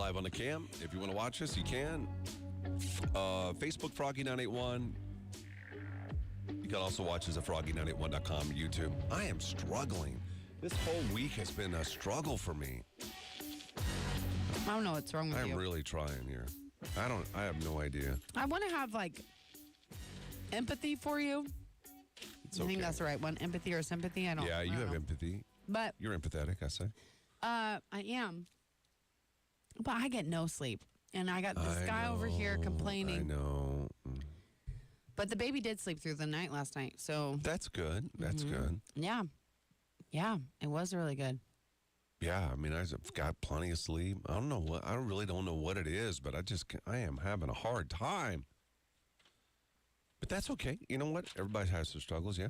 live on the cam. If you want to watch us, you can. Facebook, Froggy981. You can also watch us at Froggy981.com, YouTube. I am struggling. This whole week has been a struggle for me. I don't know what's wrong with you. I'm really trying here. I have no idea. I want to have, empathy for you. I think that's the right one. Empathy or sympathy. I don't. Yeah, you I don't have know. empathy. But you're empathetic, I say. I am. But I get no sleep. And I got this guy over here complaining. I know. But the baby did sleep through the night last night. So that's good. That's good. Yeah. Yeah. It was really good. Yeah, I mean, I've got plenty of sleep. I really don't know what it is, but I am having a hard time. But that's okay. You know what? Everybody has their struggles, yeah?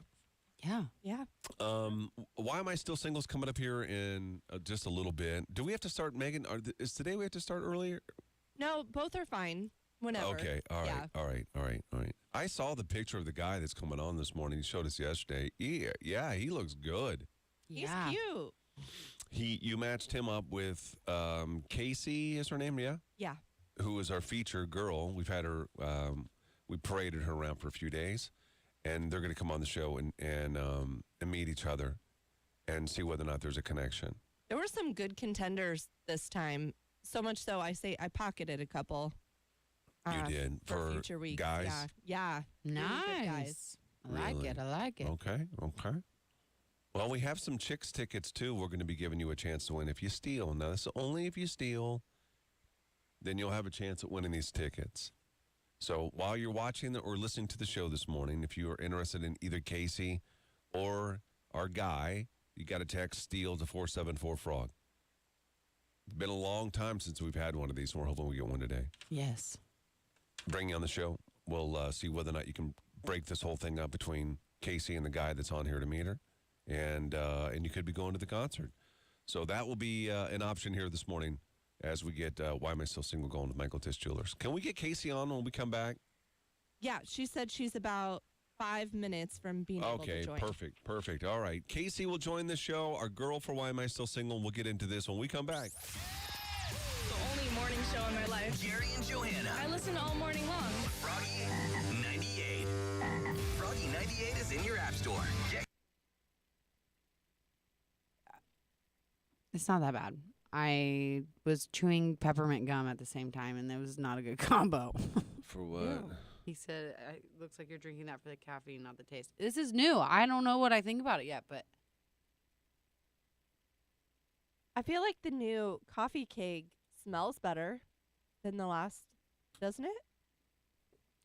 Yeah. Yeah. Why am I still singles coming up here in just a little bit? Do we have to start, Megan? Is today we have to start earlier? No, both are fine. Whenever. Okay. All right. Yeah. All right. I saw the picture of the guy that's coming on this morning. He showed us yesterday. Yeah, he looks good. He's Yeah. cute. You matched him up with Casey, is her name? Yeah. Yeah. Who is our featured girl? We've had her. We paraded her around for a few days, and they're going to come on the show and meet each other, and see whether or not there's a connection. There were some good contenders this time. So much so, I pocketed a couple. You did for future weeks. Guys. Yeah. Nice. Really good guys. I like it. Okay. Well, we have some Chicks tickets, too. We're going to be giving you a chance to win if you steal. Now, this is only if you steal, then you'll have a chance at winning these tickets. So while you're watching or listening to the show this morning, if you are interested in either Casey or our guy, you got to text STEAL to 474-FROG. It's been a long time since we've had one of these, and we're hoping we get one today. Yes. Bring you on the show. We'll see whether or not you can break this whole thing up between Casey and the guy that's on here to meet her. And you could be going to the concert. So that will be an option here this morning as we get Why Am I Still Single going with Michael Tisch Jewelers. Can we get Casey on when we come back? Yeah, she said she's about 5 minutes from being able to join. Okay, perfect. All right. Casey will join the show. Our girl for Why Am I Still Single. We'll get into this when we come back. The only morning show in my life. Jerry and Johanna. I listen all morning long. Froggy 98. Froggy 98 is in your app store. It's not that bad. I was chewing peppermint gum at the same time, and that was not a good combo. For what? Yeah. He said, it looks like you're drinking that for the caffeine, not the taste. This is new. I don't know what I think about it yet, but. I feel like the new coffee keg smells better than the last, doesn't it?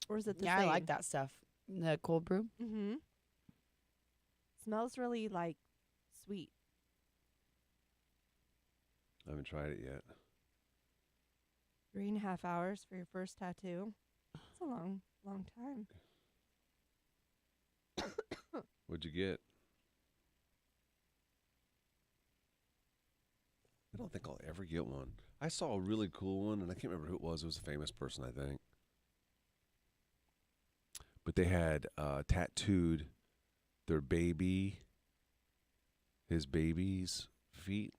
Or is it the same? Yeah, I like that stuff. The cold brew? Mm-hmm. Smells really, sweet. I haven't tried it yet. 3.5 hours for your first tattoo. That's a long time. What'd you get? I don't think I'll ever get one. I saw a really cool one, and I can't remember who it was. It was a famous person, I think. But they had tattooed their his baby's feet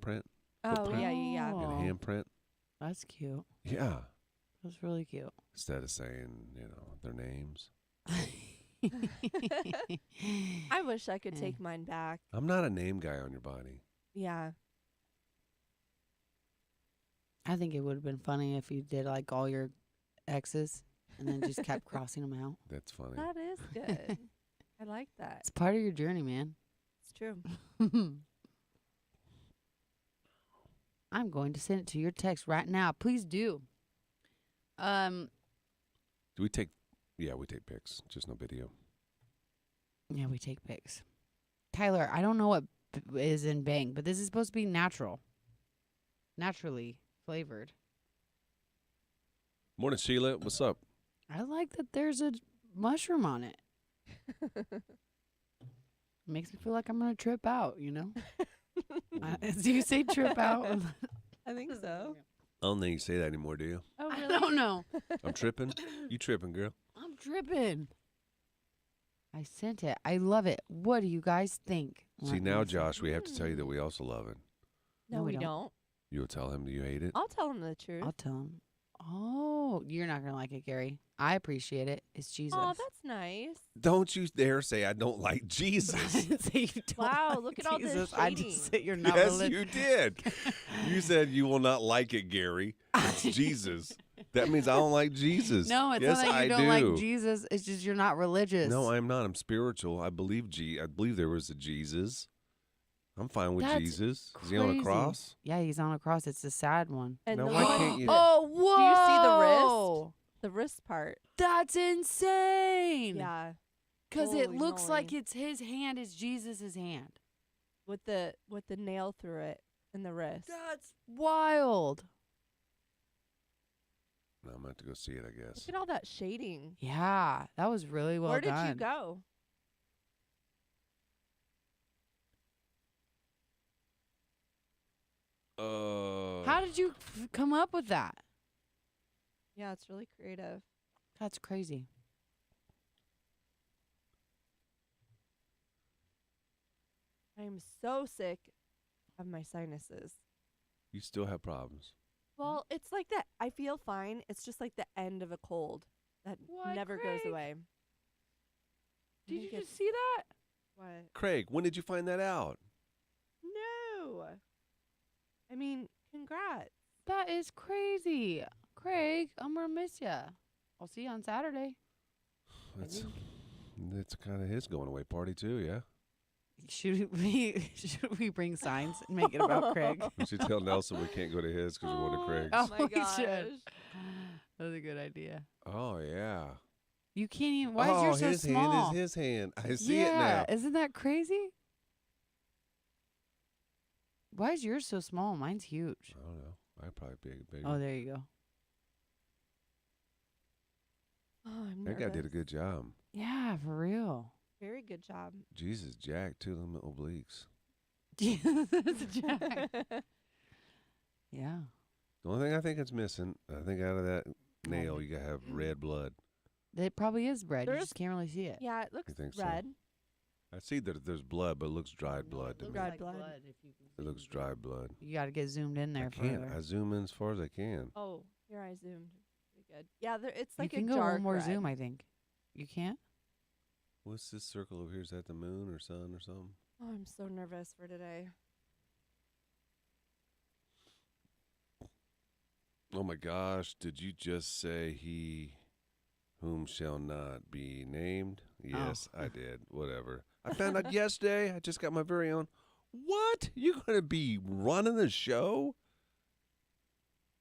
print. Oh, footprint, yeah. and handprint. That's cute. Yeah. That's really cute. Instead of saying, their names. I wish I could take mine back. I'm not a name guy on your body. Yeah. I think it would have been funny if you did all your exes and then just kept crossing them out. That's funny. That is good. I like that. It's part of your journey, man. It's true. I'm going to send it to your text right now. Please do. Do we take? Yeah, we take pics, just no video. Yeah, we take pics. Tyler, I don't know what is in Bang, but this is supposed to be naturally flavored. Morning, Sheila. What's up? I like that there's a mushroom on it. Makes me feel like I'm going to trip out, Do you say trip out? I think so. I don't think you say that anymore, do you? Oh, really? I don't know. I'm tripping. You tripping, girl? I'm tripping. I sent it. I love it. What do you guys think? See, now, Josh, we have to tell you that we also love it. No, we don't. You'll tell him you hate it? I'll tell him the truth. I'll tell him. Oh, you're not gonna like it, Gary. I appreciate it. It's Jesus. Oh, that's nice. Don't you dare say I don't like I Jesus. didn't say you don't Wow, like look at all this Jesus. I shading. just said you're not Yes, religious. you did. You said you will not like it, Gary. It's Jesus. That means I don't like Jesus. No, it's yes, not that I you don't do. like Jesus. It's just you're not religious. No, I'm not. I'm spiritual. I believe I believe there was a Jesus. I'm fine with That's Jesus. Is he on a crazy. cross? Yeah, he's on a cross. It's the sad one. And Now, the why one- can't you- Oh, whoa! Do you see the wrist? The wrist part. That's insane. Yeah. Because it Holy looks like moly. it's his hand is Jesus's hand. With the nail through it in the wrist. That's wild. No, I'm going to have to go see it, I guess. Look at all that shading. Yeah, that was really well Where done. did you go? How did you come up with that? Yeah, it's really creative. That's crazy. I am so sick of my sinuses. You still have problems. Well, it's like that. I feel fine. It's just like the end of a cold that What, never goes Craig? away. I Did think you it's- just see that? What? Craig, when did you find that out? No. I mean, congrats. That is crazy. Craig, I'm going to miss you. I'll see you on Saturday. That's kind of his going away party, too, yeah? Should we bring signs and make it about Craig? We should tell Nelson we can't go to his because we're going to Craig's. Oh, my we should. gosh. That's a good idea. Oh, yeah. You can't even. Why is yours so his small? hand is his hand. I see it yeah, now. isn't that crazy? Why is yours so small? Mine's huge. I don't know. I'd probably be bigger. Oh, there you go. Oh, I'm That guy did a nervous. good job. Yeah, for real. Very good job. Jesus, Jack, too, them obliques. Jesus, Jack. Yeah. The only thing I think it's missing, I think out of that nail, you got to have red blood. It probably is red. You There's- just can't really see it. Yeah, it looks think so? red. I see that there's blood, but it looks dried blood to me. Dried blood. It looks dried blood. You got to get zoomed in I there can't. further. I zoom in as far as I can. Oh, here I zoomed. Pretty good. Yeah, it's like you can a go dark one more red. zoom, I think. You can't? What's this circle over here? Is that the moon or sun or something? Oh, I'm so nervous for today. Oh my gosh, did you just say he whom shall not be named? Yes, I did. Whatever. I found out yesterday. I just got my very own. What? You going to be running the show?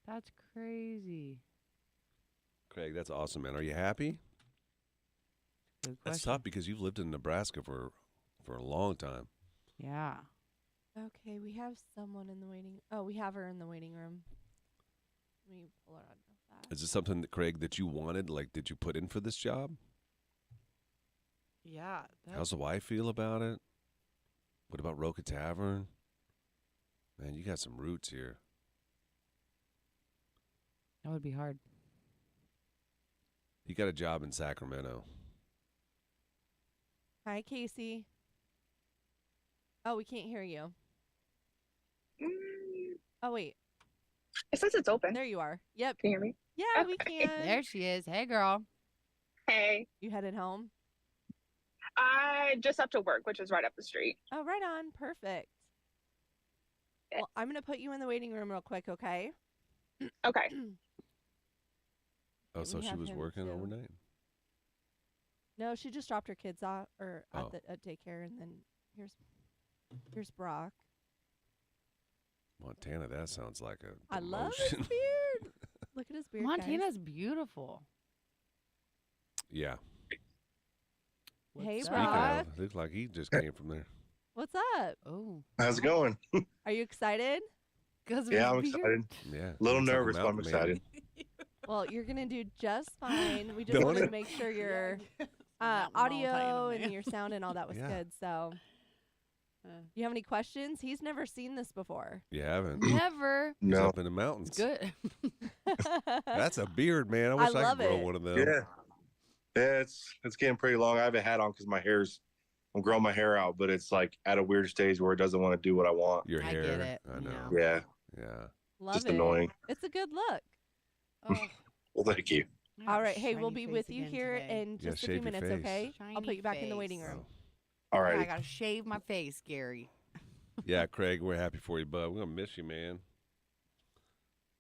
That's crazy. Craig, that's awesome, man. Are you happy? Good That's question. tough because you've lived in Nebraska for a long time. Yeah. Okay, we have someone in the waiting. Oh, we have her in the waiting room. Let me pull her out of that. Is this something that, Craig, that you wanted? Like, did you put in for this job? Yeah. How's the wife feel about it? What about Roca Tavern? Man, you got some roots here. That would be hard. You got a job in Sacramento. Hi, Casey. Oh, we can't hear you. Oh, wait. It says it's open. There you are. Yep. Can you hear me? Yeah, we Okay. can. There she is. Hey, girl. Hey, You headed home? I just have to work, which is right up the street. Oh, right on. Perfect. Well, I'm going to put you in the waiting room real quick, okay? Okay. Oh, We so she have was him, working too. overnight? No, she just dropped her kids off or Oh. at daycare, and then here's Brock. Montana, that sounds like a I love his demotion. beard. Look at his beard, guys. Montana's beautiful. Yeah. Hey, What's Speaking Brock. of, looks like he just came from there. What's up? Oh. How's it going? Are you excited? Because Yeah, I'm excited. Yeah. A little looks like nervous, but I'm mountain man. excited. Well, you're going to do just fine. We just Don't wanted it? to make sure your Mountain audio Montana, and your sound and all that was Yeah. good. So, you have any questions? He's never seen this before. You haven't? Never. He's No. up in the mountains. Good. That's a beard, man. I wish I love could grow it. one of them. Yeah. Yeah, it's getting pretty long. I have a hat on because I'm growing my hair out, but it's like at a weird stage where it doesn't want to do what I want. Your I hair. get it. I know. Yeah. Yeah. Love Just it. annoying. It's a good look. Oh, Well, thank you. I got All a right. Hey, we'll shiny be face with you again here today. in You gotta just a shave few your minutes, face. okay? I'll put you back in the waiting Shiny room. All Yeah, right. I gotta shave my face, Gary. Yeah, Craig, we're happy for you, bud. We're gonna miss you, man.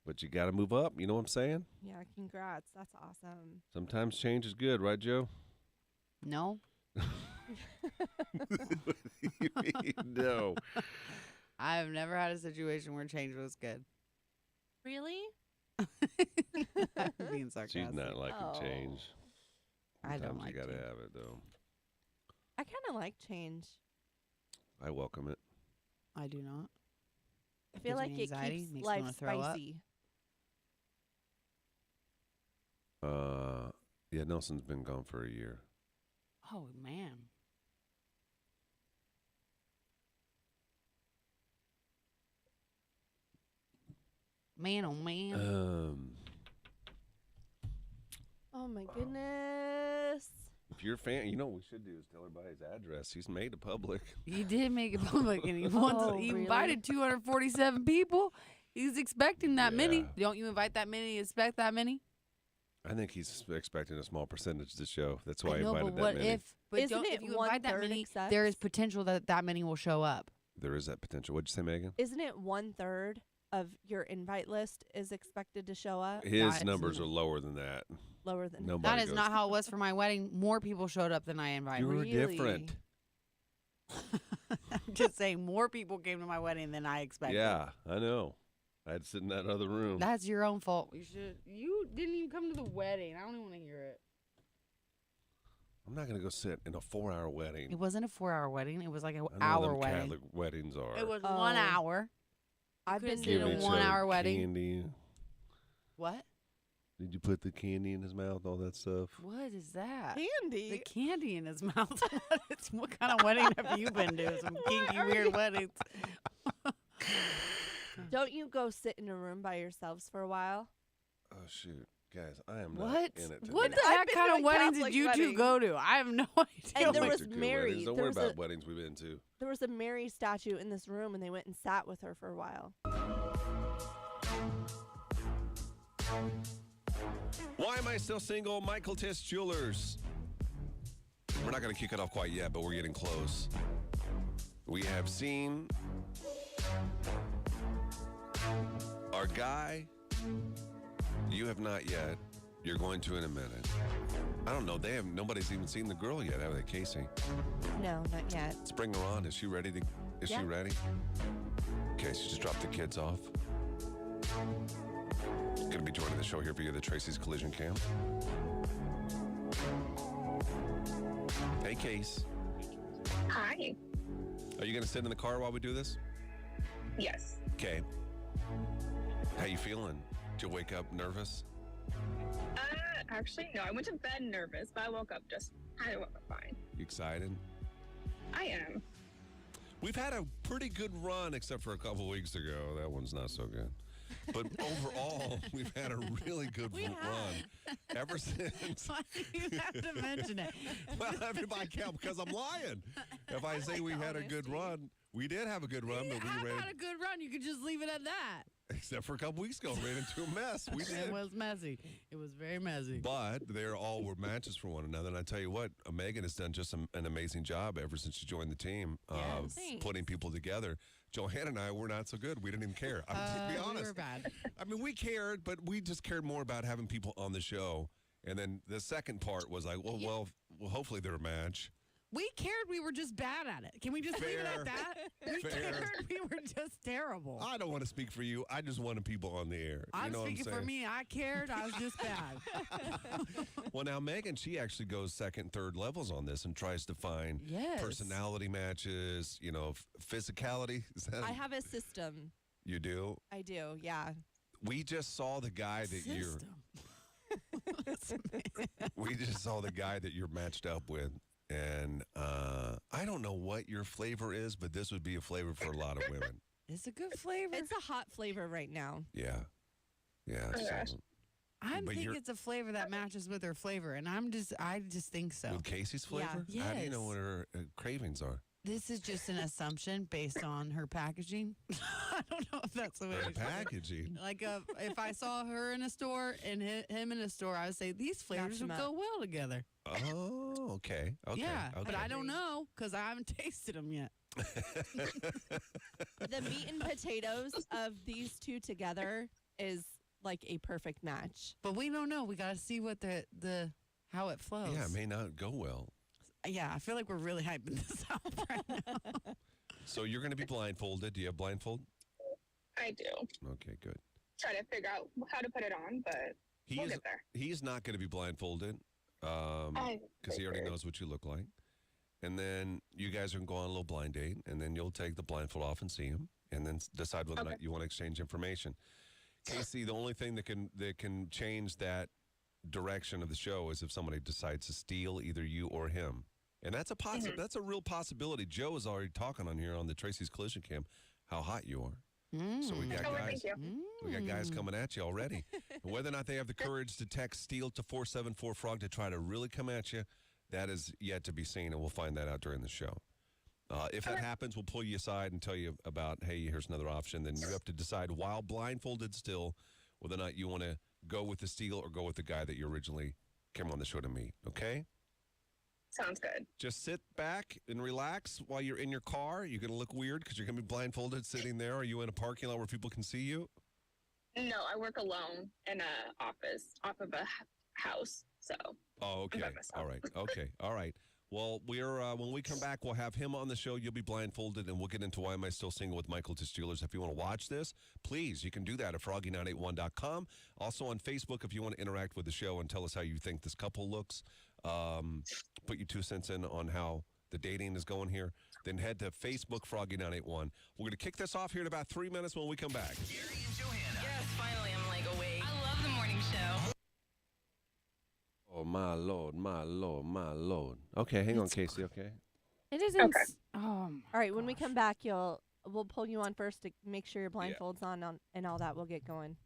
But you got to move up. You know what I'm saying? Yeah, congrats. That's awesome. Sometimes change is good, right, Joe? No, No. I've never had a situation where change was good. Really? I'm being sarcastic. She's not liking Oh. change. I don't Sometimes like you got to change. have it, though. I kind of like change. I welcome it. I do not. I feel Gives like me it anxiety, keeps makes me life wanna throw up. spicy. Yeah, Nelson's been gone for a year. Oh man. Man, oh man. Oh my goodness. If you're a fan, you know what we should do is tell everybody his address. He's made it public. He did make it public, and he wants. Oh, He really? invited 247 people. He's expecting that many. Yeah. Don't you invite that many? Expect that many? I think he's expecting a small percentage to show. That's why I he know, invited but that what many. if? But Isn't don't, it if you invite that 1/3 many, there is accepts? potential that that many will show up. There is that potential. What'd you say, Megan? Isn't it 1/3 of your invite list is expected to show up? His That's numbers not- are lower than that. Lower than Nobody That is goes, not how it was for my wedding. More people showed up than I invited. You're Really? different. I'm just saying, more people came to my wedding than I expected. Yeah, I know. I had to sit in that other room. That's your own fault. You should. You didn't even come to the wedding. I don't even want to hear it. I'm not going to go sit in a 4-hour wedding. It wasn't a 4-hour wedding. It was like an I know hour them wedding. Catholic weddings are. It was Oh. 1 hour. I've been couldn't to sit in Giving a each 1 other hour wedding. Candy. What? Did you put the candy in his mouth? All that stuff. What is that? candy. The candy in his mouth. What kind of wedding have you been to? Some kinky, are weird you- weddings. Don't you go sit in a room by yourselves for a while? Oh shoot, guys, I am What? not in it. What today. the I've heck been kind to of a weddings did Catholic you two wedding. go to? I have no idea. And there Those was are good Mary. weddings. Don't There worry was about a- weddings we've been to. There was a Mary statue in this room, and they went and sat with her for a while. Why am I still single? Michael Tiss Jewelers. We're not going to kick it off quite yet, but we're getting close. We have seen our guy. You have not yet. You're going to in a minute. I don't know. Nobody's even seen the girl yet, have they, Casey? No, not yet. Let's bring her on. Is she ready to? Is Yeah. she ready? Okay, she just dropped the kids off. Going to be joining the show here via the Tracy's Collision Cam. Hey, Case. Hi. Are you going to sit in the car while we do this? Yes. Okay. How you feeling? Did you wake up nervous? Actually, no. I went to bed nervous, but I woke up fine. You excited? I am. We've had a pretty good run, except for a couple weeks ago. That one's not so good. But overall, we've had a really good We run ever since. Why do you have to mention it? Well, everybody count because I'm lying. If I say we had a good run, we did have a good run, but I've we ran, had a good run. You could just leave it at that. except for a couple weeks ago, ran into a mess. We did. It was messy. It was very messy. But they're all were matches for one another. And I tell you what, Megan has done just an amazing job ever since she joined the team of Yes. Thanks. putting people together. Johanna and I were not so good. We didn't even care. To be honest. We were bad. I mean, we cared, but we just cared more about having people on the show. And then the second part was like, well, hopefully they're a match. We cared. We were just bad at it. Can we just leave it Fair. at that? We Fair. cared. We were just terrible. I don't want to speak for you. I just wanted people on the air. I'm you know speaking what I'm for saying? me. I cared. I was just bad. Well, now Megan, she actually goes second, third levels on this and tries to find Yes. personality matches, physicality. Is that I have a system. you do? I do, yeah. We just saw the guy that we just saw the guy that you're matched up with. And I don't know what your flavor is, but this would be a flavor for a lot of women. It's a good flavor. It's a hot flavor right now. Yeah. Yeah. Oh, gosh. So, I but think you're- it's a flavor that matches with her flavor, and I just think so. with Casey's Yeah. flavor? How do you know Yes. what her cravings are? This is just an assumption based on her packaging. I don't know if that's the way. Her she said it. packaging. Like if I saw her in a store and him in a store, I would say these flavors them would up. go well together. Oh, okay. Okay. Yeah, okay. but I don't know because I haven't tasted them yet. The meat and potatoes of these two together is like a perfect match. But we don't know. We got to see what the how it flows. Yeah, it may not go well. Yeah, I feel like we're really hyping this up right now. So you're going to be blindfolded. Do you have blindfold? I do. Okay, good. Try to figure out how to put it on, but we'll get there. He's not going to be blindfolded because he already knows what you look like. And then you guys are going to go on a little blind date, and then you'll take the blindfold off and see him, and then decide whether or not you want to exchange information. Casey, the only thing that can change that direction of the show is if somebody decides to steal either you or him, and that's a that's a real possibility. Joe is already talking on here on the Tracy's Collision Cam how hot you are. So we got guys. Thank you. We got guys coming at you already. And whether or not they have the courage to text steal to 474 Frog to try to really come at you, that is yet to be seen, and we'll find that out during the show. If that happens, we'll pull you aside and tell you about, hey, here's another option. Then you have to decide while blindfolded still whether or not you want to go with the steal or go with the guy that you originally came on the show to meet, okay? Sounds good. Just sit back and relax while you're in your car. You're going to look weird because you're going to be blindfolded sitting there. Are you in a parking lot where people can see you? No, I work alone in a office off of a house, so. Oh, okay. by myself. All right. Okay. All right. Well, we're when we come back, we'll have him on the show. You'll be blindfolded, and we'll get into Why Am I Still Single with Michael to Steelers. If you want to watch this, please, you can do that at froggy981.com. Also on Facebook, if you want to interact with the show and tell us how you think this couple looks, put your 2 cents in on how the dating is going here, then head to Facebook, Froggy981. We're going to kick this off here in about 3 minutes when we come back. Gary and Johanna. Yes, finally, I'm like awake. I love the morning show. Oh, my Lord, my Lord, my Lord. Okay, hang on, Casey, okay? It is. Okay. All right, when we come back, we'll pull you on first to make sure your blindfold's on and all that. We'll get going.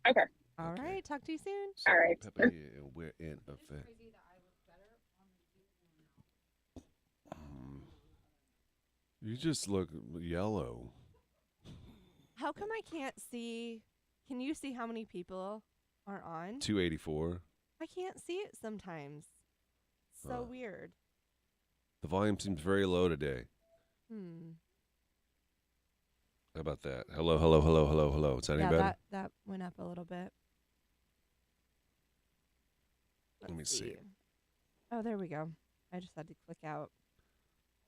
Okay. All Okay. right, talk to you soon. All right. Pepper, we're in effect. You just look yellow. How come I can't see? Can you see how many people are on? 284. I can't see it sometimes. So weird. The volume seems very low today. Hmm. How about that? Hello, hello, hello, hello, hello. Is that any better? that went up a little bit. Let me Let's see. Oh, there we go. I just had to click out.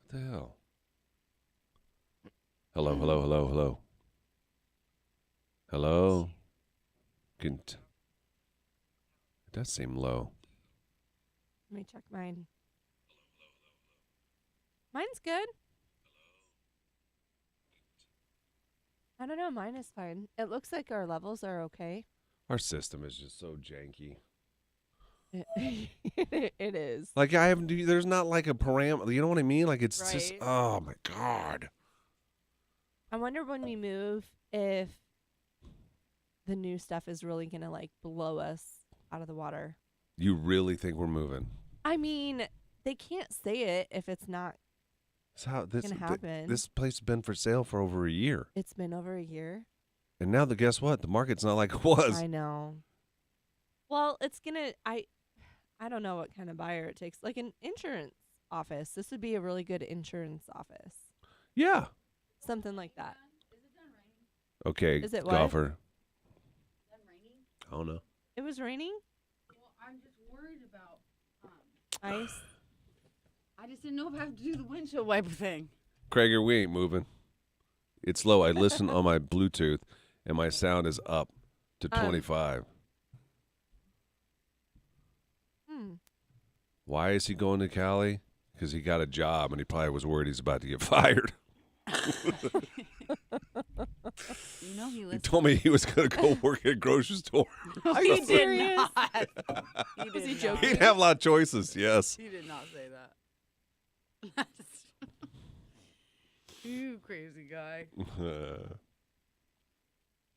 What the hell? Hello, hello, hello, hello. Hello? It does seem low. Let me check mine. Mine's good. I don't know. Mine is fine. It looks like our levels are okay. Our system is just so janky. It is. Like, there's not like a parameter. You know what I mean? Like, it's just, Right. oh my God. I wonder when we move if the new stuff is really going to like blow us out of the water. You really think we're moving? I mean, they can't say it if it's not. That's how this Gonna happen. This place has been for sale for over a year. It's been over a year. And now guess what? The market's not like it was. I know. Well, it's going to, I don't know what kind of buyer it takes. Like an insurance office. This would be a really good insurance office. Yeah. Something like that. Okay, Is it what? golfer. I don't know. It was raining? Well, I'm just worried about Ice? I just didn't know if I have to do the windshield wiper thing. Krager, we ain't moving. It's low. I listen on my Bluetooth, and my sound is up to 25. Why is he going to Cali? Because he got a job, and he probably was worried he's about to get fired. You know he He listens. told me he was going to go work at a grocery store. Are you serious? He Was he did joking? not. He'd have a lot of choices, yes. He did not say that. You crazy guy.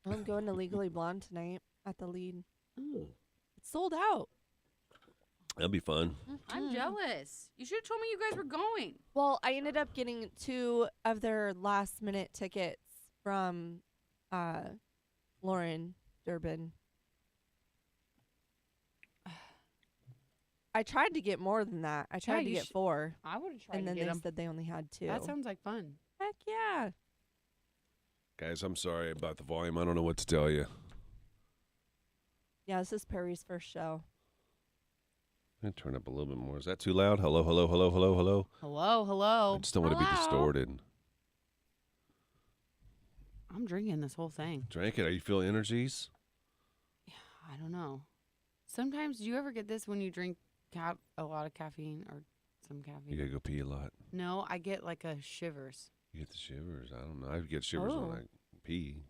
I'm going to Legally Blonde tonight at the Lead. It's sold out. That'd be fun. I'm jealous. You should have told me you guys were going. Well, I ended up getting 2 of their last minute tickets from Lauren Durbin. I tried to get more than that. I tried to you get 4, I would have tried and to then get they them. said they only had 2. That sounds like fun. Heck yeah. Guys, I'm sorry about the volume. I don't know what to tell you. Yeah, this is Perry's first show. I'm going to turn up a little bit more. Is that too loud? Hello, hello, hello, hello, hello. Hello, hello. I just don't want to be distorted. I'm drinking this whole thing. Drink it. Are you feeling energies? I don't know. Sometimes, do you ever get this when you drink a lot of caffeine or some caffeine? You got to go pee a lot. No, I get like a shivers. You get the shivers. I don't know. I get shivers Oh. when I pee.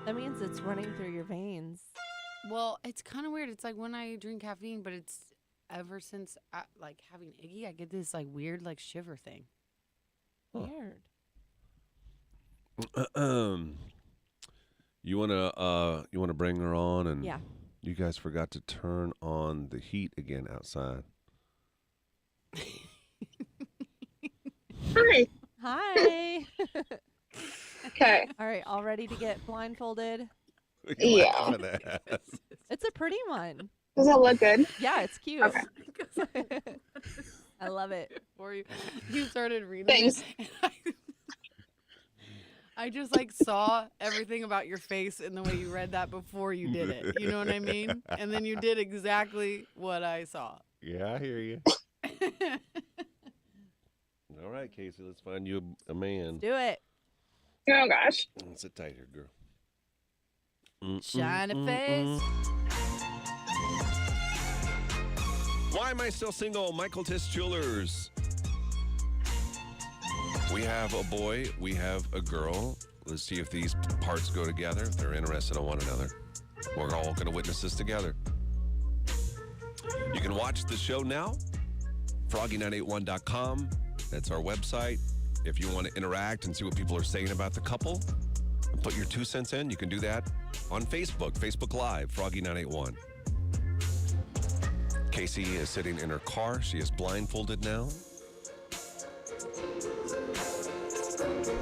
That means it's running through your veins. Well, it's kind of weird. It's like when I drink caffeine, but it's ever since like having Iggy, I get this like weird like shiver thing. Huh. Weird. You wanna bring her on, and Yeah. you guys forgot to turn on the heat again outside. Hi. Hi. Okay. All right, all ready to get blindfolded? Yeah. Laughing at? It's a pretty one. Does that look good? Yeah, it's cute. Okay. I love it. Before you started reading Thanks. it, and I just like saw everything about your face and the way you read that before you did it. You know what I mean? And then you did exactly what I saw. Yeah, I hear you. All right, Casey, let's find you a man. Do it. Oh gosh. Sit tight here, girl. Shiny face. Why am I still single? Michael Tiss Jewelers. We have a boy, we have a girl. Let's see if these parts go together, if they're interested in one another. We're all going to witness this together. You can watch the show now, froggy981.com. That's our website. If you want to interact and see what people are saying about the couple, and put your 2 cents in, you can do that on Facebook Live, Froggy981. Casey is sitting in her car. She is blindfolded now.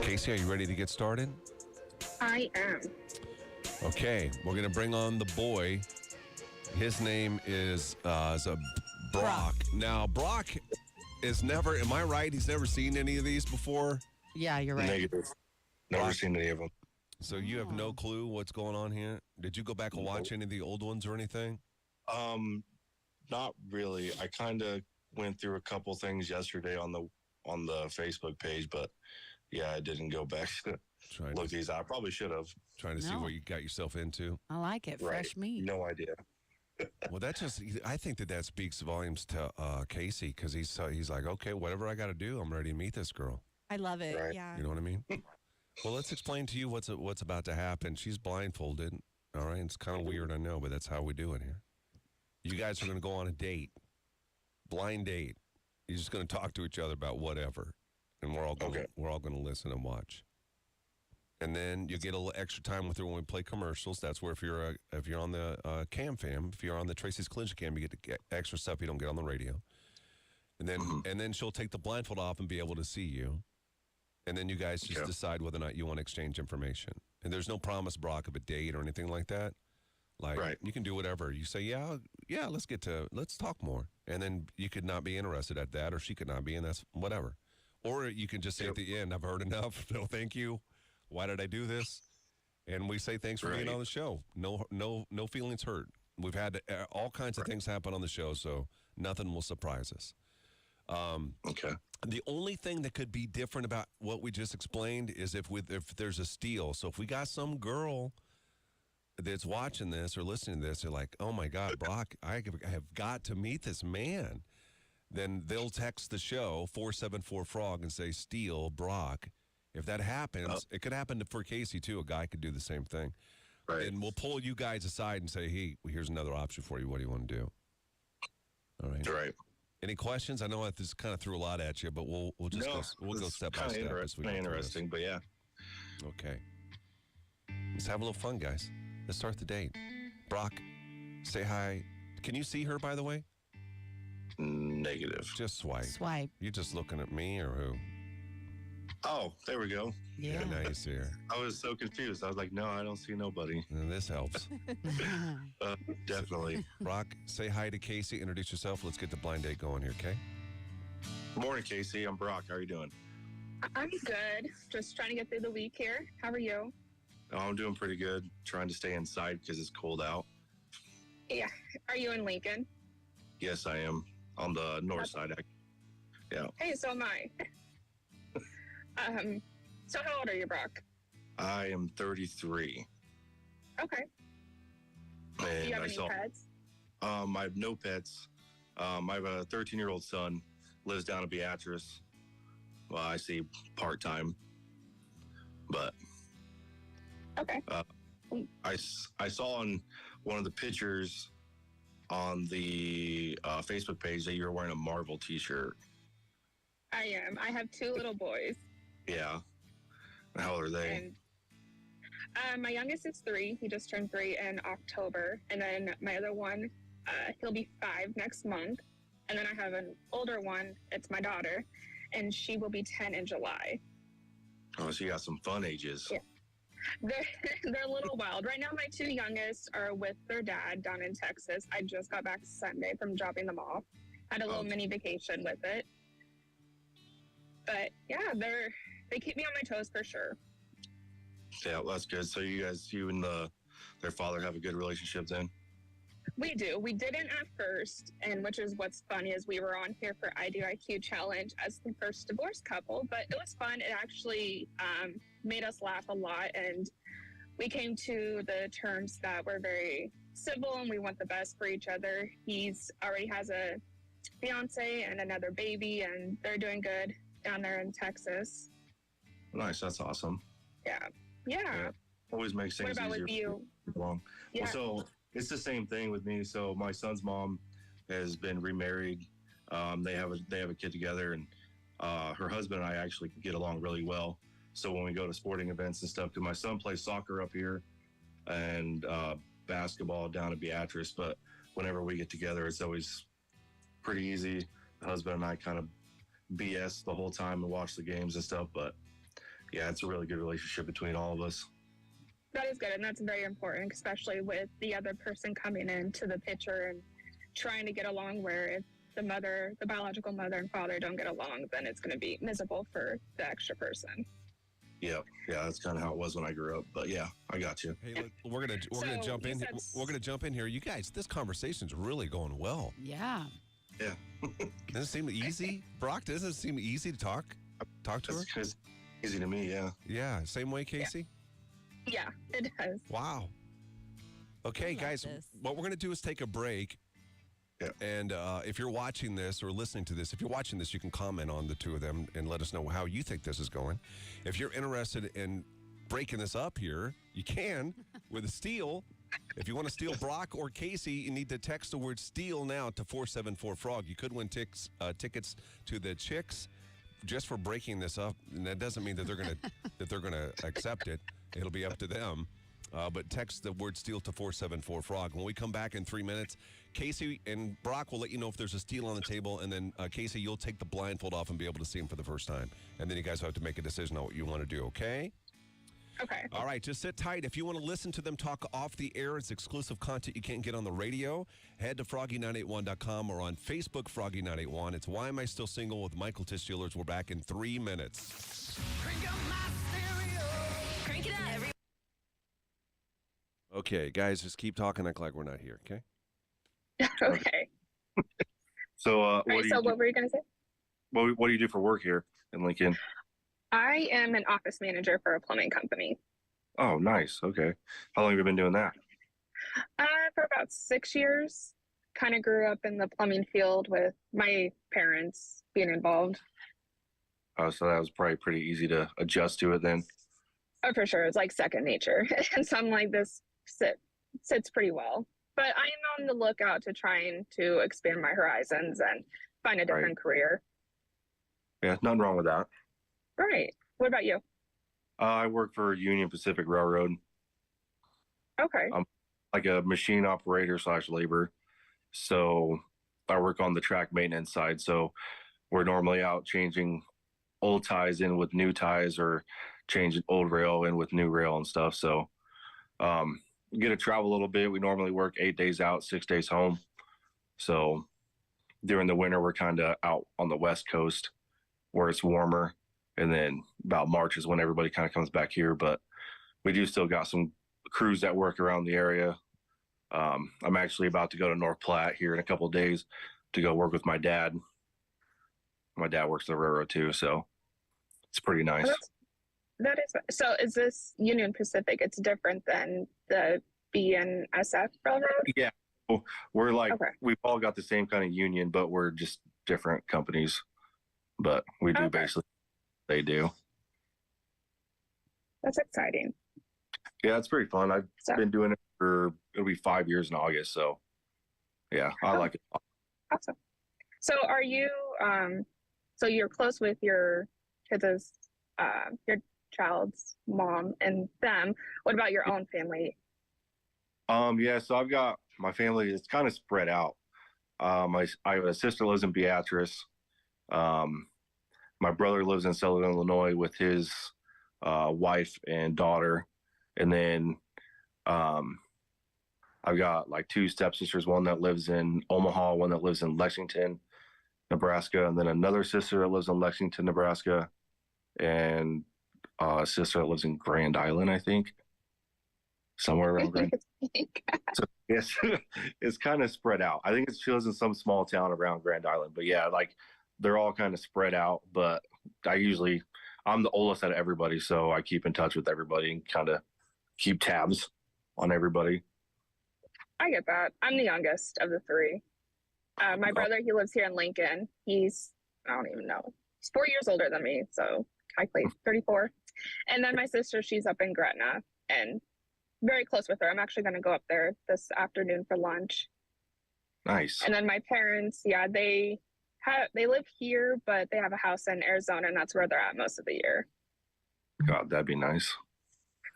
Casey, are you ready to get started? I am. Okay, we're going to bring on the boy. His name is Brock. Now, Brock is never, am I right? He's never seen any of these before? Yeah, you're right. Negative. Never Brock. seen any of them. So you have no clue what's going on here? Did you go back and watch any of the old ones or anything? Not really. I kind of went through a couple things yesterday on the Facebook page, but yeah, I didn't go back to Trying look to, these. I probably should have. trying to see No. what you got yourself into. I like it. Fresh meat. No idea. Well, that just, I think that speaks volumes to Casey, because he's like, okay, whatever I got to do, I'm ready to meet this girl. I love it. Right. Yeah. You know what I mean? Well, let's explain to you what's about to happen. She's blindfolded. All right, it's kind of weird, I know, but that's how we do it here. You guys are going to go on a date, blind date. You're just going to talk to each other about whatever, and we're all going to listen and watch. And then you get a little extra time with her when we play commercials. That's where if you're on the Cam Fam, if you're on the Tracy's Collision Cam, you get to get extra stuff you don't get on the radio. And then she'll take the blindfold off and be able to see you. And then you guys just decide whether or not you want to exchange information. And there's no promise, Brock, of a date or anything like that. Like, you can do whatever. You say, yeah, let's talk more. And then you could not be interested at that, or she could not be, and that's whatever. Or you can just say at the end, I've heard enough. No, thank you. Why did I do this? And we say thanks for being on the show. No feelings hurt. We've had all kinds of things happen on the show, so nothing will surprise us. The only thing that could be different about what we just explained is if there's a steal. So if we got some girl that's watching this or listening to this, they're like, oh my God, Brock, I have got to meet this man. Then they'll text the show, 474-FROG, and say, steal Brock. If that happens, it could happen for Casey too. A guy could do the same thing. Right. And we'll pull you guys aside and say, hey, here's another option for you. What do you want to do? All right. Right. Any questions? I know I just kind of threw a lot at you, but we'll just go step by step as we go through interesting, but yeah. this. Okay. Let's have a little fun, guys. Let's start the date. Brock, say hi. Can you see her, by the way? Negative. Just swipe. Swipe. You just looking at me or who? Oh, there we go. Yeah. Now you see her. I was so confused. I was like, no, I don't see nobody. And this helps. Definitely. Brock, say hi to Casey. Introduce yourself. Let's get the blind date going here, okay? Good morning, Casey. I'm Brock. How are you doing? I'm good. Just trying to get through the week here. How are you? Oh, I'm doing pretty good. Trying to stay inside because it's cold out. Yeah. Are you in Lincoln? Yes, I am. On the north side. Yeah. Hey, so am I. So how old are you, Brock? I am 33. Okay. Do And you have I any saw. pets? I have no pets. I have a 13-year-old son. Lives down in Beatrice. Well, I see part-time. But Okay. I saw on one of the pictures on the Facebook page that you were wearing a Marvel T-shirt. I am. I have 2 little boys. Yeah. How old are they? And my youngest is 3. He just turned 3 in October. And then my other one, he'll be 5 next month. And then I have an older one. It's my daughter. And she will be 10 in July. Oh, so you got some fun ages. Yeah. They're a little wild. Right now, my 2 youngest are with their dad down in Texas. I just got back Sunday from dropping them off. Had a little mini vacation with it. But yeah, they keep me on my toes for sure. Yeah, well, that's good. So you and their father have a good relationship then? We do. We didn't at first, and which is what's funny is we were on here for IDIQ Challenge as the first divorced couple, but it was fun. It actually made us laugh a lot, and we came to the terms that we're very civil and we want the best for each other. He's already has a fiance and another baby, and they're doing good down there in Texas. Nice. That's awesome. Yeah. Always makes things What about easier. with you? Along. Yeah. Well, so it's the same thing with me. So my son's mom has been remarried. They have a kid together, and her husband and I actually get along really well. So when we go to sporting events and stuff, because my son plays soccer up here and basketball down at Beatrice, but whenever we get together, it's always pretty easy. The husband and I kind of BS the whole time and watch the games and stuff, but yeah, it's a really good relationship between all of us. That is good, and that's very important, especially with the other person coming into the picture and trying to get along, where if the biological mother and father don't get along, then it's going to be miserable for the extra person. Yeah, that's kind of how it was when I grew up. But yeah, I got you. Hey, look, we're gonna jump in. We're gonna jump in here. You guys, this conversation's really going well. Yeah. Yeah. Doesn't it seem easy, Brock? Doesn't it seem easy to talk to her? It's easy to me. Yeah. Yeah. Same way, Casey. Yeah, it does. Wow. Okay, guys, what we're going to do is take a break. Yeah. And if you're watching this or listening to this, if you're watching this, you can comment on the two of them and let us know how you think this is going. If you're interested in breaking this up here, you can with a steal. If you want to steal Brock or Casey, you need to text the word steal now to 474-FROG. You could win tickets to the Chicks just for breaking this up. And that doesn't mean that they're gonna accept it. It'll be up to them. But text the word steal to 474-FROG. When we come back in 3 minutes, Casey and Brock will let you know if there's a steal on the table. And then, Casey, you'll take the blindfold off and be able to see him for the first time. And then you guys will have to make a decision on what you want to do, okay? Okay. All right, just sit tight. If you want to listen to them talk off the air, it's exclusive content you can't get on the radio. Head to froggy981.com or on Facebook, Froggy981. It's Why Am I Still Single with Michael Tischulers. We're back in 3 minutes. Crank up my stereo. Crank it up. Okay, guys, just keep talking, act like we're not here, okay? Okay. So, All right, so what were you going to say? what do you do for work here in Lincoln? I am an office manager for a plumbing company. Oh, nice. Okay. How long have you been doing that? For about 6 years. Kind of grew up in the plumbing field with my parents being involved. Oh, so that was probably pretty easy to adjust to it then. Oh, for sure. It's like second nature. And something like this sits pretty well. But I am on the lookout to trying to expand my horizons and find a different career. Yeah, nothing wrong with that. Right. What about you? I work for Union Pacific Railroad. Okay. Like a machine operator / labor. So I work on the track maintenance side, so we're normally out changing old ties in with new ties or changing old rail in with new rail and stuff. So get to travel a little bit. We normally work 8 days out, 6 days home. So during the winter, we're kind of out on the West Coast where it's warmer. And then about March is when everybody kind of comes back here. But we do still got some crews that work around the area. I'm actually about to go to North Platte here in a couple of days to go work with my dad. My dad works the railroad too, so it's pretty nice. That is so. Is this Union Pacific? It's different than the BNSF railroad. Yeah, we're like Okay. we've all got the same kind of union, but we're just different companies. But we do Okay. basically they do. That's exciting. Yeah, it's pretty fun. I've So- been doing it for it'll be 5 years in August, so yeah, I like it. Awesome. So are you so you're close with your kids' your child's mom and them. What about your own family? Yeah, so I've got my family. It's kind of spread out. I have a sister lives in Beatrice. My brother lives in Southern Illinois with his wife and daughter, and then I've got like 2 stepsisters. One that lives in Omaha, one that lives in Lexington, Nebraska, and then another sister that lives in Lexington, Nebraska, and a sister that lives in Grand Island, I think, somewhere around Grand. So yes, it's kind of spread out. I think she lives in some small town around Grand Island, but yeah, like they're all kind of spread out. But I'm the oldest out of everybody, so I keep in touch with everybody and kind of keep tabs on everybody. I get that. I'm the youngest of the 3. My brother, he lives here in Lincoln. He's, I don't even know, he's 4 years older than me. So calculate 34. And then my sister, she's up in Gretna and very close with her. I'm actually going to go up there this afternoon for lunch. Nice. And then my parents, yeah, they live here, but they have a house in Arizona, and that's where they're at most of the year. God, that'd be nice.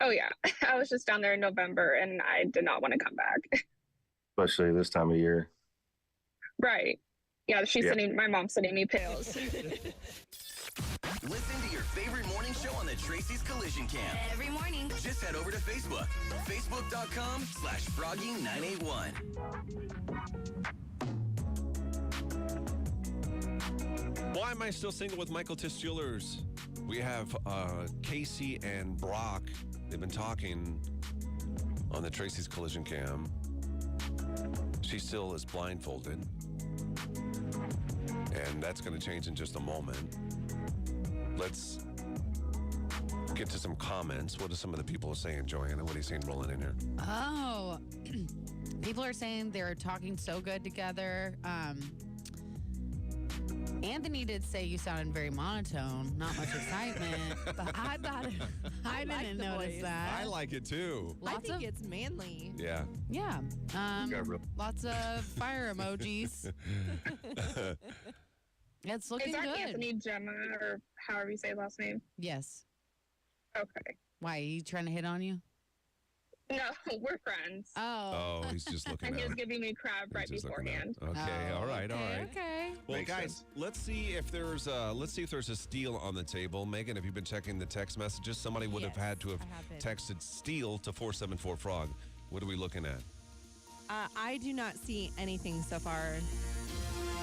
Oh yeah, I was just down there in November, and I did not want to come back. Especially this time of year. Right. Yeah, Yeah. my mom's sending me pills. Listen to your favorite morning show on the Tracy's Collision Cam. Every morning. Just head over to Facebook. Facebook.com/Froggy981. Why am I still single with Michael Tistulers? We have Casey and Brock. They've been talking on the Tracy's Collision Cam. She still is blindfolded. And that's going to change in just a moment. Let's get to some comments. What are some of the people saying, Johanna? What are you seeing rolling in here? Oh, people are saying they're talking so good together. Anthony did say you sounded very monotone, not much excitement, but I thought I like didn't the notice voice. that. I like it too. I Lots think of it's manly. Yeah. yeah, Got real- lots of fire emojis. It's Is looking that good. Anthony Gemma, or however you say his last name? Yes. Okay. Why, are you trying to hit on you? No, we're friends. Oh. Oh, he's just looking And he was out. giving me crap right He's just looking out. beforehand. Okay, Oh, all right, all okay, right. Okay. Well, Makes guys, sense. let's see if there's a steal on the table. Megan, have you been checking the text messages? Somebody would have Yes, had to have I have been. texted steal to 474 Frog. What are we looking at? I do not see anything so far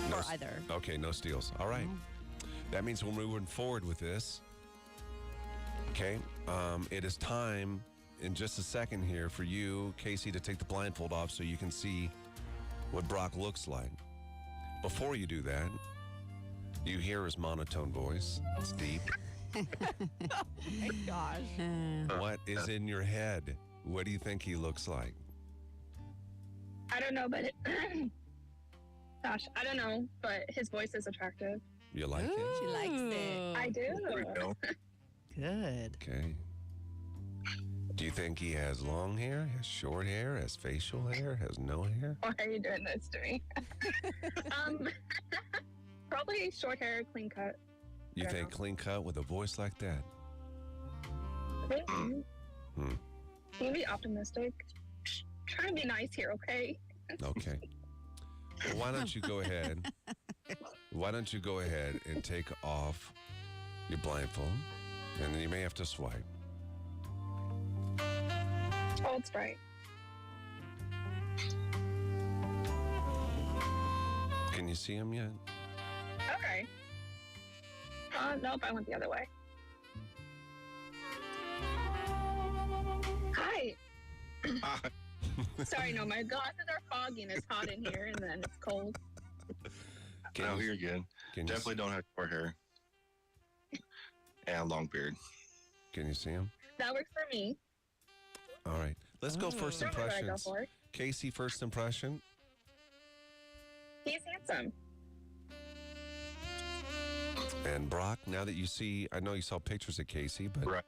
No for s- either. Okay, no steals. All right. That means we're moving forward with this. Okay. It is time in just a second here for you, Casey, to take the blindfold off so you can see what Brock looks like. Before you do that, you hear his monotone voice. It's deep. Oh my gosh. What is in your head? What do you think he looks like? I don't know, but gosh, I don't know, but his voice is attractive. You like it? She likes it. I do. There we go. Good. Okay. Do you think he has long hair, has short hair, has facial hair, has no hair? Why are you doing this to me? Probably short hair, clean cut. You I don't think know. clean cut with a voice like that? Thank you. Hmm. Can you be optimistic? Try to be nice here, okay? Okay. Why don't you go ahead? Why don't you go ahead and take off your blindfold, and then you may have to swipe. Oh, that's right. Can you see him yet? Okay. Nope, I went the other way. Hi. Sorry, no, my glasses are foggy and it's hot in here, and then it's cold. Oh, you're good. Can you, Definitely don't have short hair and long beard. can you see him? That works for me. All right. Let's go first Sure, what do I go impressions. for? Casey, first impression. He's handsome. And Brock, now that you see, I know you saw pictures of Casey, but Right.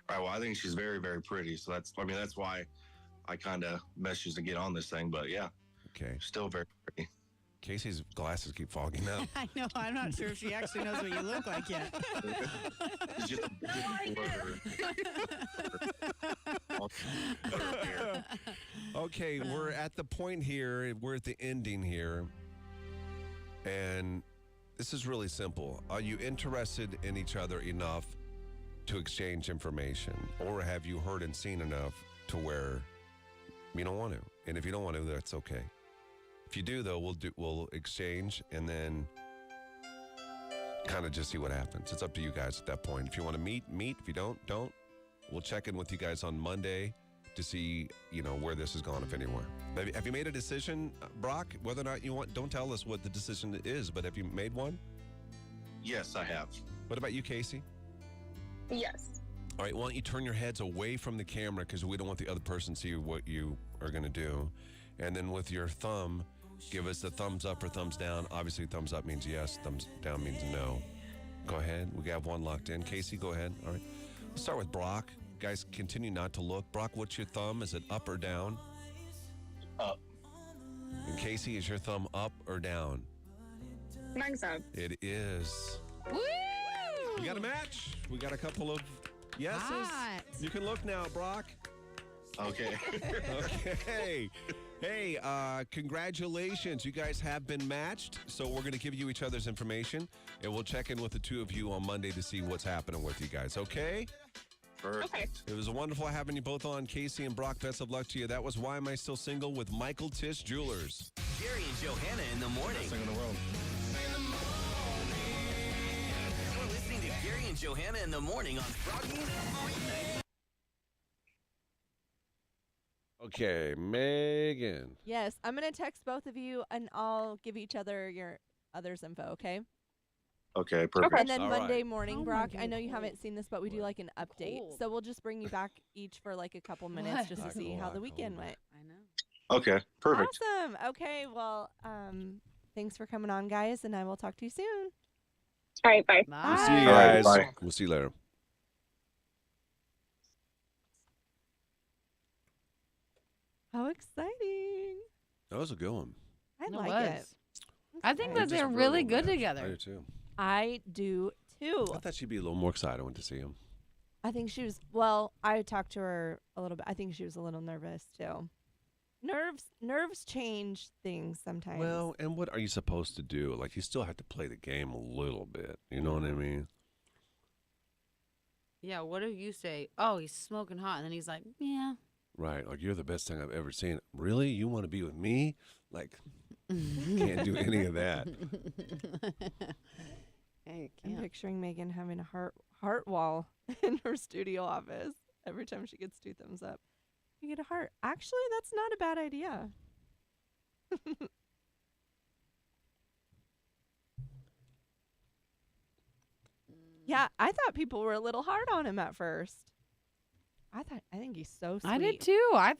Right. Well, I think she's very, very pretty. So that's why I kind of messaged to get on this thing. But yeah, okay. still very pretty. Casey's glasses keep fogging up. I know. I'm not sure if she actually knows what you look like yet. It's just a blur. Okay, we're at the point here. We're at the ending here. And this is really simple. Are you interested in each other enough to exchange information? Or have you heard and seen enough to where you don't want to? And if you don't want to, that's okay. If you do, though, we'll exchange and then kind of just see what happens. It's up to you guys at that point. If you want to meet. If you don't. We'll check in with you guys on Monday to see, where this has gone, if anywhere. Have you made a decision, Brock? Whether or not you want, don't tell us what the decision is, but have you made one? Yes, I have. What about you, Casey? Yes. All right, why don't you turn your heads away from the camera because we don't want the other person to see what you are going to do. And then with your thumb, give us the thumbs up or thumbs down. Obviously, thumbs up means yes, thumbs down means no. Go ahead. We have one locked in. Casey, go ahead. All right. Let's start with Brock. Guys, continue not to look. Brock, what's your thumb? Is it up or down? Up. And Casey, is your thumb up or down? Mine's up. It is. Woo! We got a match. We got a couple of yeses. Hot. You can look now, Brock. Okay. Okay. Hey, congratulations. You guys have been matched. So we're going to give you each other's information, and we'll check in with the two of you on Monday to see what's happening with you guys, okay? Perfect. Okay. It was wonderful having you both on. Casey and Brock, best of luck to you. That was Why Am I Still Single with Michael Tish Jewelers. Gary and Johanna in the morning. Best thing in the world. You're listening to Gary and Johanna in the morning on Froggy. Okay, Megan. Yes, I'm going to text both of you, and I'll give each other your other's info, okay? Okay, perfect. And then All Monday right. morning, Oh my Brock, I God, know you cold. haven't seen this, but we do like an update. Cold. So we'll just bring you back each for like a couple minutes What? just to Not see gonna how lie, the weekend cold. went. I know. Okay, perfect. Awesome. Okay, well, thanks for coming on, guys, and I will talk to you soon. All right, bye. We'll see you Bye. All right, guys. bye. We'll see you later. How exciting. That was a good one. I It like was. it. I think They're that just they're really really well good matched. I together. do too. I do too. I thought she'd be a little more excited when to see him. I think she was, well, I talked to her a little bit. I think she was a little nervous too. Nerves change things sometimes. Well, and what are you supposed to do? Like, you still have to play the game a little bit. You know what I mean? Yeah, what if you say, oh, he's smoking hot, and then he's like, yeah. Right. Like, you're the best thing I've ever seen. Really? You want to be with me? Like, can't do any of that. Hey, I'm can't. picturing Megan having a heart wall in her studio office every time she gets 2 thumbs up. You get a heart. Actually, that's not a bad idea. Yeah, I thought people were a little hard on him at first. I think he's so sweet. I did too. I'm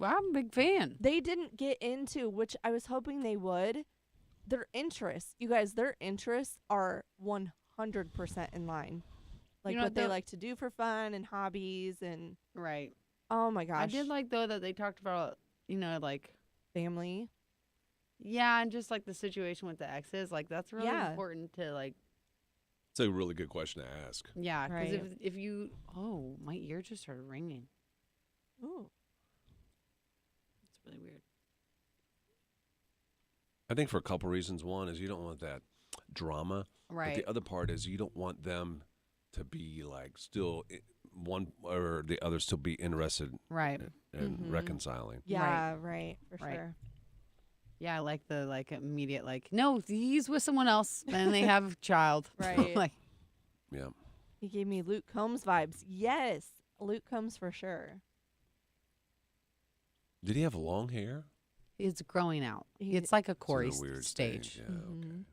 a big fan. They didn't get into, which I was hoping they would, their interests. You guys, their interests are 100% in line. Like know, what they the- like to do for fun and hobbies and, Right. oh my gosh. I did like, though, that they talked about, like, family. yeah, and just, like, the situation with the exes. Like, that's really Yeah. important to, like, It's a really good question to ask. yeah. Because Right. if you, oh, my ear just started ringing. Ooh. It's really weird. I think for a couple reasons. One is you don't want that drama. Right. But the other part is you don't want them to be like still one or the other still be interested Right. in Mhm. reconciling. Yeah, right, for Right. sure. Yeah, I like the immediate no, he's with someone else and they have a child. Right. Like Yeah. He gave me Luke Combs vibes. Yes, Luke Combs for sure. Did he have long hair? it's growing out. He- It's like a It's in Corey weird stage. Yeah. Mhm.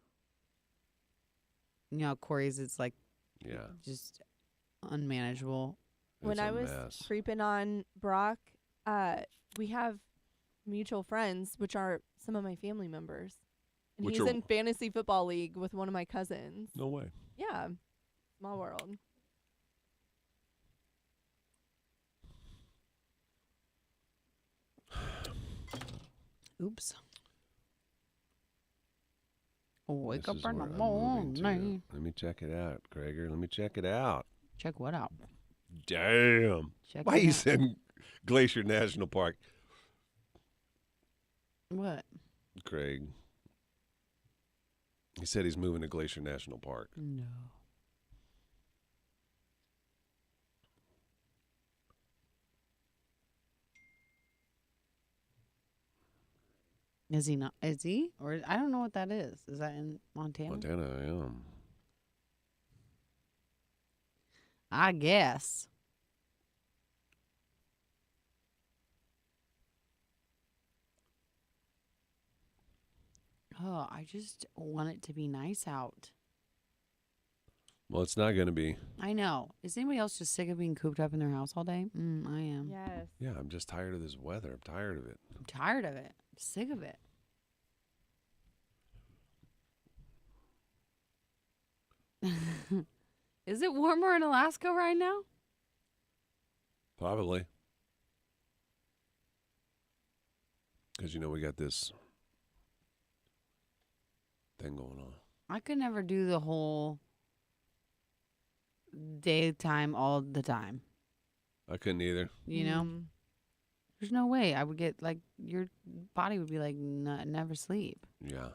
You know, Corey's it's like Okay. Yeah. just unmanageable. When It's I a was mess. creeping on Brock, we have mutual friends, which are some of my family members. And Which he's are- in fantasy football league with one of my cousins. No way. Yeah. Small world. Oops. Wake This up is in the where I'm moving to. morning. Let me check it out, Gregor. Let me check it out. Check what out? Damn. Check Why it you out. said Glacier National Park, What? Craig? He said he's moving to Glacier National Park. No. Is he not? Is he? Or I don't know what that is. Is that in Montana? Montana, I am. I guess. Oh, I just want it to be nice out. Well, it's not going to be. I know. Is anybody else just sick of being cooped up in their house all day? I am. Yes. Yeah, I'm just tired of this weather. I'm tired of it. I'm tired of it. I'm sick of it. Is it warmer in Alaska right now? Probably. Because, we got this thing going on. I could never do the whole daytime all the time. I couldn't either. You know? Mm. There's no way I would get your body would be like never sleep. Yeah.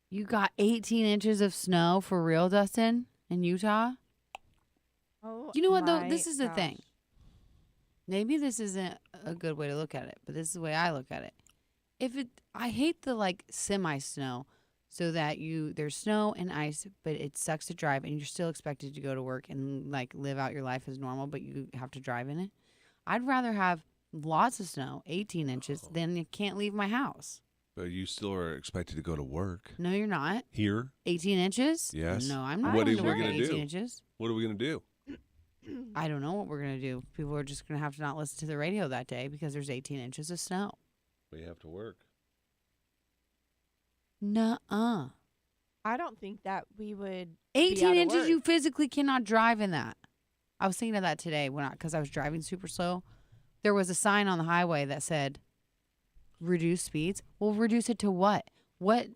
You got 18 inches of snow for real, Dustin, in Utah? Oh, You know what, though? my This is the thing. gosh. Maybe this isn't a good way to look at it, but this is the way I look at it. I hate the semi snow, so that there's snow and ice, but it sucks to drive, and you're still expected to go to work and live out your life as normal, but you have to drive in it. I'd rather have lots of snow, 18 inches, than you can't leave my house. But you still are expected to go to work. No, you're not. Here? 18 inches? Yes. No, I'm not What going are to we work gonna at do? 18 inches. What are we going to do? I don't know what we're going to do. People are just going to have to not listen to the radio that day because there's 18 inches of snow. We have to work. Nuh-uh. I don't think that we would. 18 out of inches, work. you physically cannot drive in that. I was thinking of that today because I was driving super slow. There was a sign on the highway that said, reduce speeds. Well, reduce it to what? What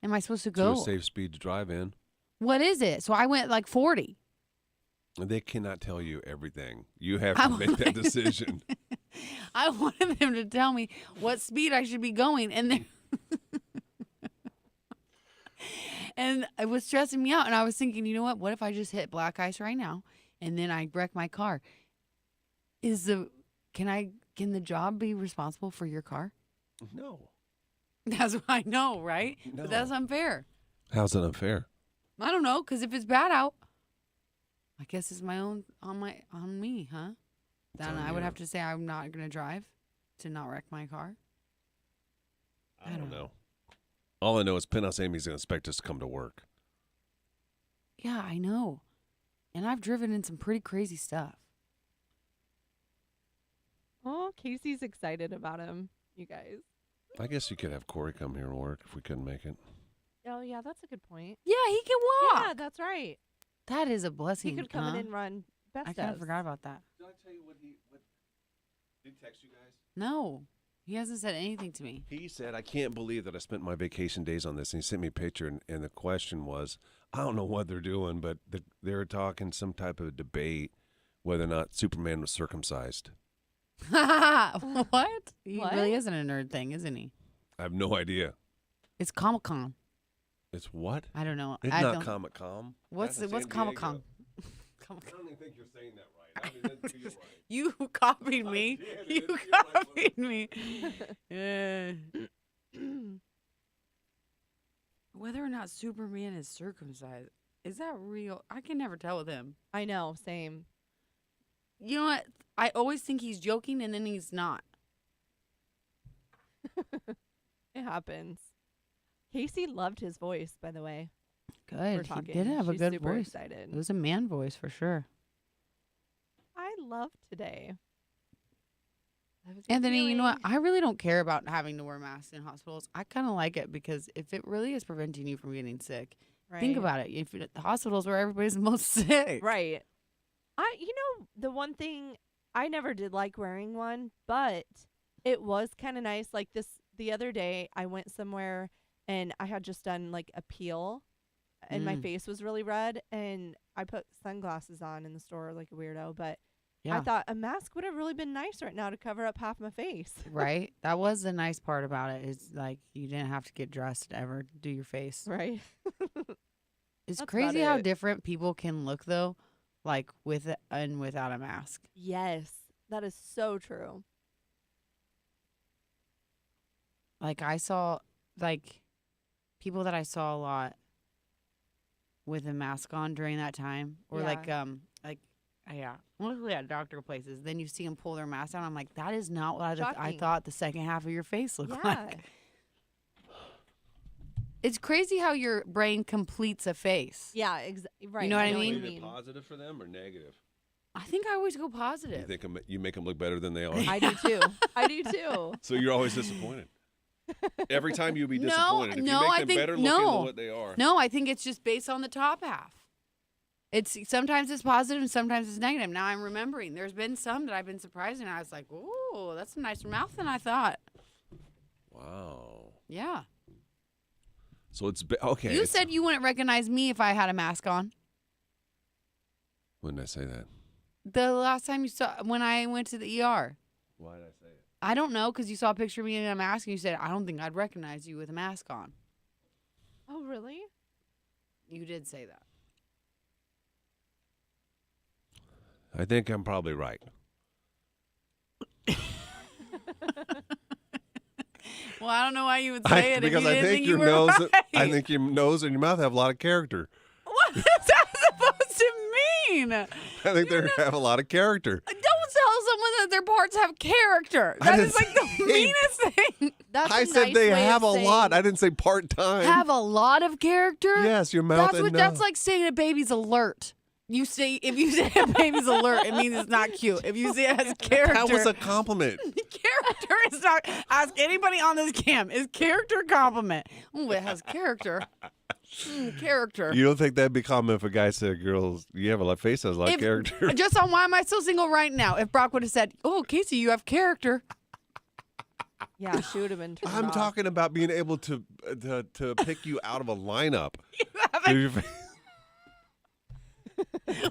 am I supposed to To go? a safe speed to drive in. What is it? So I went 40. They cannot tell you everything. You have to make that decision. I wanted them to tell me what speed I should be going, and they and it was stressing me out. And I was thinking, you know what? What if I just hit black ice right now, and then I wreck my car? Can the job be responsible for your car? No. That's what I know, right? No. But that's unfair. How's that unfair? I don't know, because if it's bad out, I guess it's my own on me, huh? It's Then on I would you. have to say I'm not gonna drive to not wreck my car. I don't know. All I know is Penthouse Amy's going to expect us to come to work. Yeah, I know. And I've driven in some pretty crazy stuff. Oh, Casey's excited about him, you guys. I guess you could have Corey come here and work if we couldn't make it. Oh, yeah, that's a good point. Yeah, he can walk. Yeah, that's right. That is a blessing. He could come in huh? and run best I kind of ofs. forgot about that. Did I tell you what did he text you guys? No, he hasn't said anything to me. He said, I can't believe that I spent my vacation days on this. And he sent me a picture, and the question was, I don't know what they're doing, but they were talking some type of debate whether or not Superman was circumcised. What? He What? really isn't a nerd thing, isn't he? I have no idea. It's Comic-Con. It's what? I don't know. It's I not don't. Comic-Con. What's That's in what's San Comic-Con? Diego. Comic-Con. I don't even think you're saying that right. I mean, that doesn't feel right. You copied I me. did. It You didn't feel right, copied me. Whether or not Superman is circumcised, is that real? I can never tell with him. I know, same. You know what? I always think he's joking and then he's not. It happens. Casey loved his voice, by the way. Good. We're He talking. did have a She's good super voice. excited. It was a man voice for sure. I love today. That was Anthony, you know what? feeling. I really don't care about having to wear masks in hospitals. I kind of like it because if it really is preventing you from getting sick, think Right. about it. If the hospitals where everybody's the most sick. Right. The one thing I never did like wearing one, but it was kind of nice. Like the other day, I went somewhere and I had just done like a peel, and my Mm. face was really red, and I put sunglasses on in the store like a weirdo. But Yeah. I thought a mask would have really been nice right now to cover up half my face. Right? That was the nice part about it is like you didn't have to get dressed to ever do your face. Right. It's That's crazy about how it. different people can look though, like with it and without a mask. Yes, that is so true. Like I saw like people that I saw a lot with a mask on during that time or Yeah. yeah, mostly at doctor places. Then you see them pull their mask down. I'm like, that is not what I Shocking. thought the second half of your face looked Yeah. like. It's crazy how your brain completes a face. Yeah, right. know what I know mean? you Weighted positive for them or negative? I think I always go You positive. think you make them look better than they are? I do too. I do too. So you're always disappointed. Every time you'll be No, disappointed. If no, you I make them think- better looking no. than what they are. No, I think it's just based on the top half. It's sometimes it's positive and sometimes it's negative. Now I'm remembering. There's been some that I've been surprised and I was like, "Ooh, that's a nicer mouth than I thought." Wow. Yeah. So it's okay. You it's- said you wouldn't recognize me if I had a mask on. When did I say that? The last time you saw when I went to the ER. Why did I say it? I don't know because you saw a picture of me in a mask and you said, "I don't think I'd recognize you with a mask on." Oh, really? You did say that. I think I'm probably right. Well, I don't know why you would say it because if you I didn't think think your you were nose. right. I think your nose and your mouth have a lot of character. What is that supposed to mean? I think they have a lot of character. Don't tell someone that their parts have character. I That didn't is like the say- meanest thing. That's I a said nice they way have a of lot. I saying- didn't say part time. Have a lot of character? Yes, your mouth That's and what nose. that's like saying a baby's alert. You say if you say a baby's alert, it means it's not cute. If you say it has character, That was a compliment. character is not. Ask anybody on this cam. Is character a compliment? Oh, it has character. Character. You don't think that'd be common if a guy said, "Girls, you have a face that has a lot of If- character." Just on why am I still single right now? If Brock would have said, "Oh, Casey, you have character," Yeah, she would have been turned I'm off. talking about being able to pick you out of a lineup.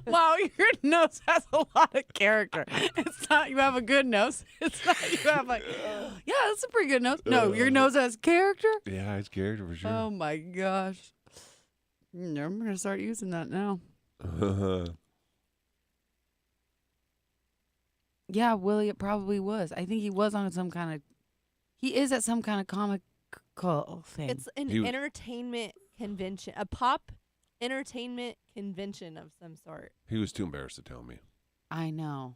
wow, your nose has a lot of character. It's not you have a good nose. It's not you have like, yeah, that's a pretty good nose. No, your nose has character. Yeah, it's character for sure. Oh my gosh. I'm gonna start using that now. Yeah, Willie, it probably was. I think he was on some kind of. He is at some kind of comical thing. It's an He was- entertainment convention, a pop entertainment convention of some sort. He was too embarrassed to tell me. I know.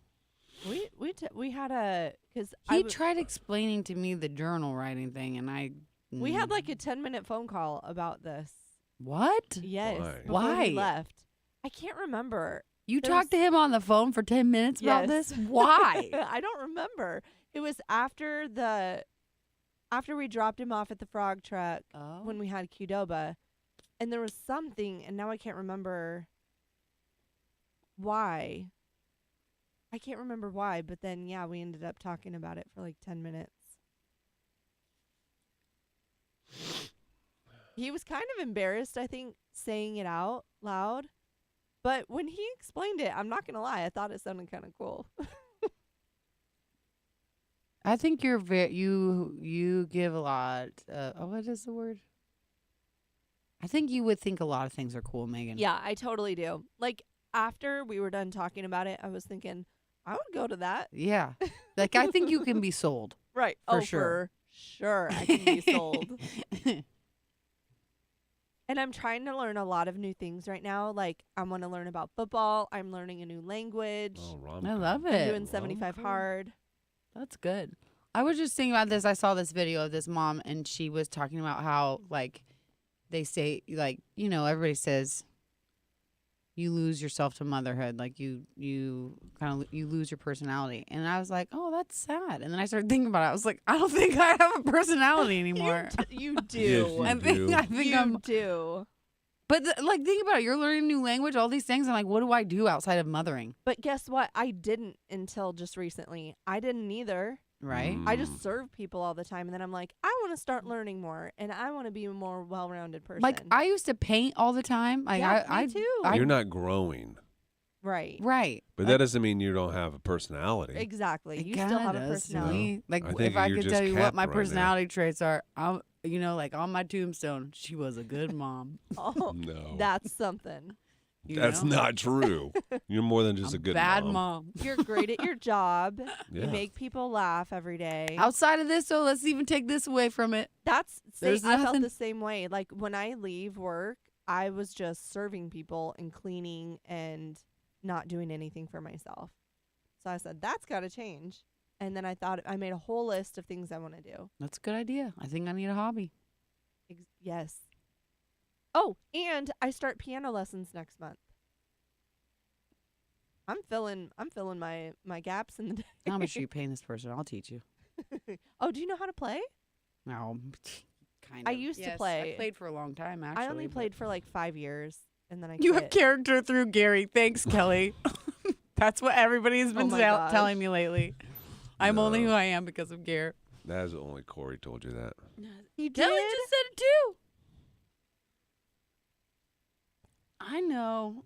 We had a because He tried explaining to me the journal writing thing, and we had like a 10-minute phone call about this. what? Yes, Why? before Why? he left. I can't remember. You There talked to him on the phone for 10 minutes about Yes. this? Why? I don't remember. It was after we dropped him off at the frog truck Oh. when we had Qdoba, and there was something, and now I can't remember why. I can't remember why, but then yeah, we ended up talking about it for like 10 minutes. He was kind of embarrassed, I think, saying it out loud. But when he explained it, I'm not going to lie, I thought it sounded kind of cool. I think you're very you give a lot. What is the word? I think you would think a lot of things are cool, Megan. Yeah, I totally do. Like after we were done talking about it, I was thinking I would go to that. Yeah. Like I think you can be sold. Right. For sure. For sure, I can be sold. And I'm trying to learn a lot of new things right now. Like I want to learn about football. I'm learning a new language. Oh, I rom-com. love I'm it. doing 75 Rom-com? hard. That's good. I was just thinking about this. I saw this video of this mom, and she was talking about how, like, they say, like, you know, everybody says you lose yourself to motherhood. Like, you kind of, you lose your personality. And I was like, oh, that's sad. And then I started thinking about it. I was like, I don't think I have a personality anymore. You do. Yes, you I think, do. I think you I'm, do. but like, think about it. You're learning a new language, all these things. I'm like, what do I do outside of mothering? But guess what? I didn't until just recently. I didn't either. Right? I just serve people all the time. And then I'm like, I want to start learning more. And I want to be a more well-rounded person. Like, I used to paint all the time. Like, Yeah, I me too. I- You're not growing, right. right. but that doesn't mean you don't have a personality. Exactly. It You still kinda have a does to personality. me. Like I if think I you're could just tell you what capped my right now. personality traits are, I'm, you know, like on my tombstone, she was a good mom. Oh, No, that's something. You that's know? not true. You're more than just I'm a good bad mom. You're great at your job. Yeah. You make people laugh every day. Outside of this, though, let's even take this away from it. That's There's I felt nothing- the same way. Like when I leave work, I was just serving people and cleaning and not doing anything for myself. So I said that's got to change. And then I made a whole list of things I want to do. That's a good idea. I think I need a hobby. Yes. Oh, and I start piano lessons next month. I'm filling my gaps in the day. How much are you paying this person? I'll teach you. Oh, do you know how to play? No, kind of. I used to Yes, play. I played for a long time, actually. I only but- played for like 5 years and then I You quit. have character through Gary. Thanks, Kelly. That's what everybody's been my gosh. telling me lately. I'm only No. who I am because of Gary. That's only Corey told you that. You Kelly did? just said it too. I know.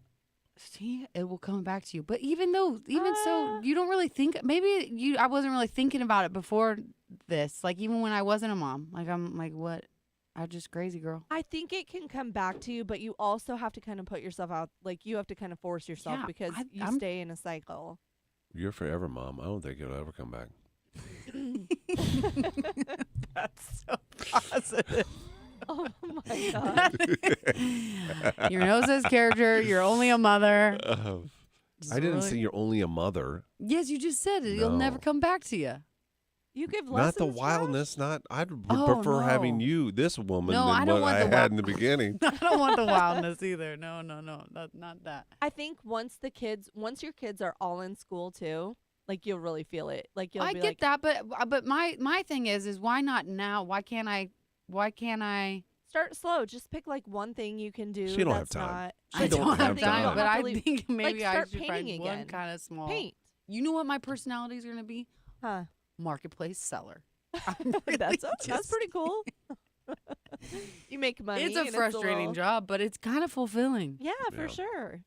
See, it will come back to you. But even so, you don't really think. Maybe I wasn't really thinking about it before this. Like even when I wasn't a mom. Like I'm like, what? I'm just crazy girl. I think it can come back to you, but you also have to kind of put yourself out. Like you have to kind of force yourself Yeah, because you I'm- stay in a cycle. You're forever, Mom. I don't think it'll ever come back. That's so positive. Oh my god. Your nose says character. You're only a mother. I didn't say you're only a mother. Yes, you just said it. It'll never No. come back to you. You give Not lessons. the Josh? wildness. Not. I'd Oh, prefer having no. you, this woman, No, than I don't what want I the had in the beginning. I don't want the wildness either. No, not that. I think once your kids are all in school too, like you'll really feel it. Like you'll I be get like, that, but my thing is why not now? Why can't I? start slow. Just pick like one thing you can do. She don't have that's time. Not, She I don't have You time, don't but have I to leave- think maybe I start should find painting one again. kind of small. paint. You know what my personality is gonna be? Huh. Marketplace seller. I'm That's really that's pretty cool. You make money. It's a and frustrating little- job, but it's kind of fulfilling. Yeah, for Yeah. sure.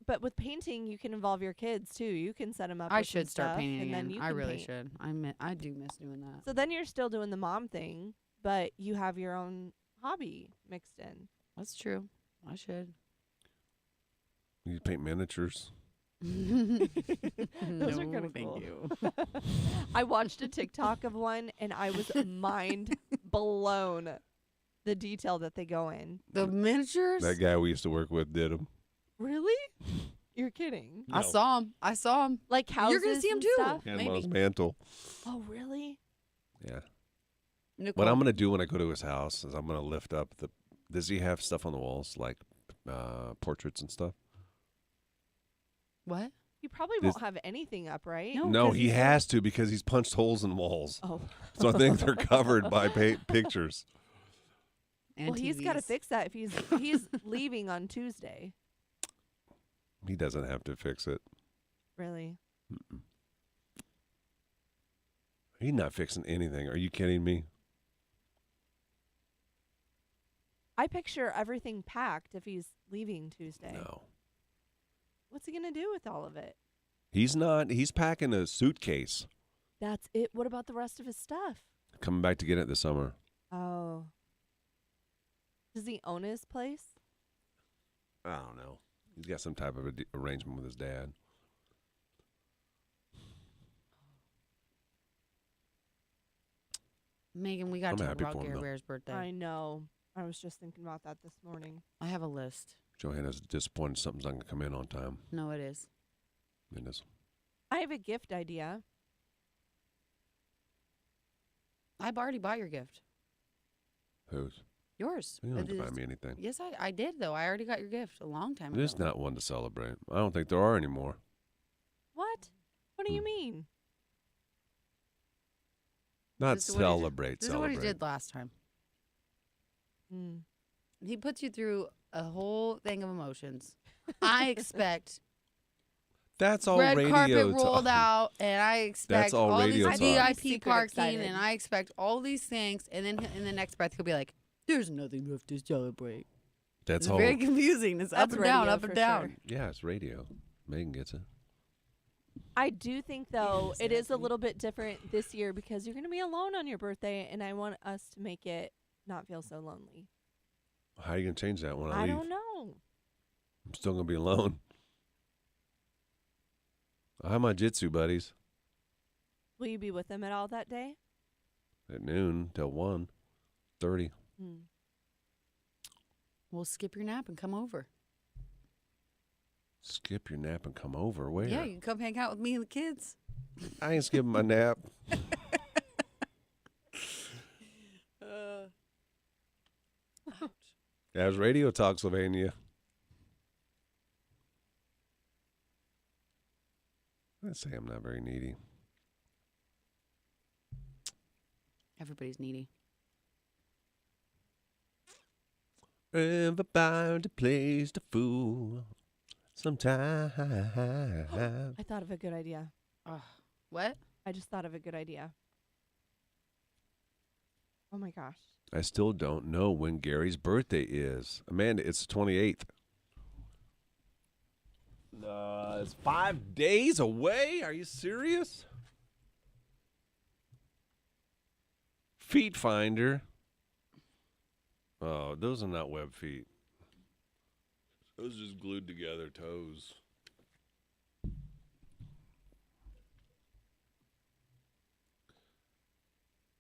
But with painting, you can involve your kids too. You can set them up. I with some should start stuff, painting and again. Then you I can really paint. should. I do miss doing that. So then you're still doing the mom thing, but you have your own hobby mixed in. That's true. I should. You paint miniatures. Those are No, kinda thank cool. you. I watched a TikTok of one, and I was mind blown. The detail that they go in. The miniatures. That guy we used to work with did them. Really? You're kidding? I saw him. Like houses? You're gonna see 'em and too. stuff? Had him on Maybe. his mantle. Oh, really? Yeah. Nicole. What I'm gonna do when I go to his house is I'm gonna lift up the. Does he have stuff on the walls like portraits and stuff? What? You probably This- won't have anything up, right? No. No, 'cause he he's- has to because he's punched holes in walls. Oh. So I think they're covered by pictures. And Well, he's got to TVs. fix that if he's leaving on Tuesday. He doesn't have to fix it. Really? He's not fixing anything. Are you kidding me? I picture everything packed if he's leaving Tuesday. No. What's he gonna do with all of it? He's not. He's packing a suitcase. That's it. What about the rest of his stuff? Coming back to get it this summer. Oh. Does he own his place? I don't know. He's got some type of arrangement with his dad. Megan, we got I'm to talk happy about for him, Gary though. Bear's birthday. I know. I was just thinking about that this morning. I have a list. Johanna's disappointed something's not going to come in on time. No, it is. It is. I have a gift idea. I've already bought your gift. Whose? Yours. You don't have to It buy is- me anything. Yes, I did, though. I already got your gift a long time It ago. is not one to celebrate. I don't think there are anymore. What? What do you Hmm. mean? Not This is what he did- celebrate, This is celebrate. what he did last time. Mm. He puts you through a whole thing of emotions. I expect That's all red radio carpet talk. rolled out, and I expect all all radio these talk. VIP Secret parking, excited. and I expect all these things, and then in the next breath he'll be like, "There's nothing left to celebrate." That's It's all. very confusing. It's up That's and down, radio up and for down. sure. Yeah, it's radio. Megan gets it. I do think, though, say it that is to a me. little bit different this year because you're going to be alone on your birthday, and I want us to make it not feel so lonely. How are you going to change that when I I leave? don't know. I'm still going to be alone. I have my jitsu buddies Will you be with them at all that day? at noon till 1:30. Hmm. We'll skip your nap and come over. Skip your nap and come over. Where? Yeah, you can come hang out with me and the kids. I ain't skipping my nap. That's Radio Talk Sylvania. I'd say I'm not very needy. Everybody's needy. Everybody plays the fool sometime. I thought of a good idea. What? I just thought of a good idea. Oh, my gosh. I still don't know when Gary's birthday is. Amanda, it's the 28th. It's 5 days away? Are you serious? Feet Finder. Oh, those are not web feet. Those are just glued together toes.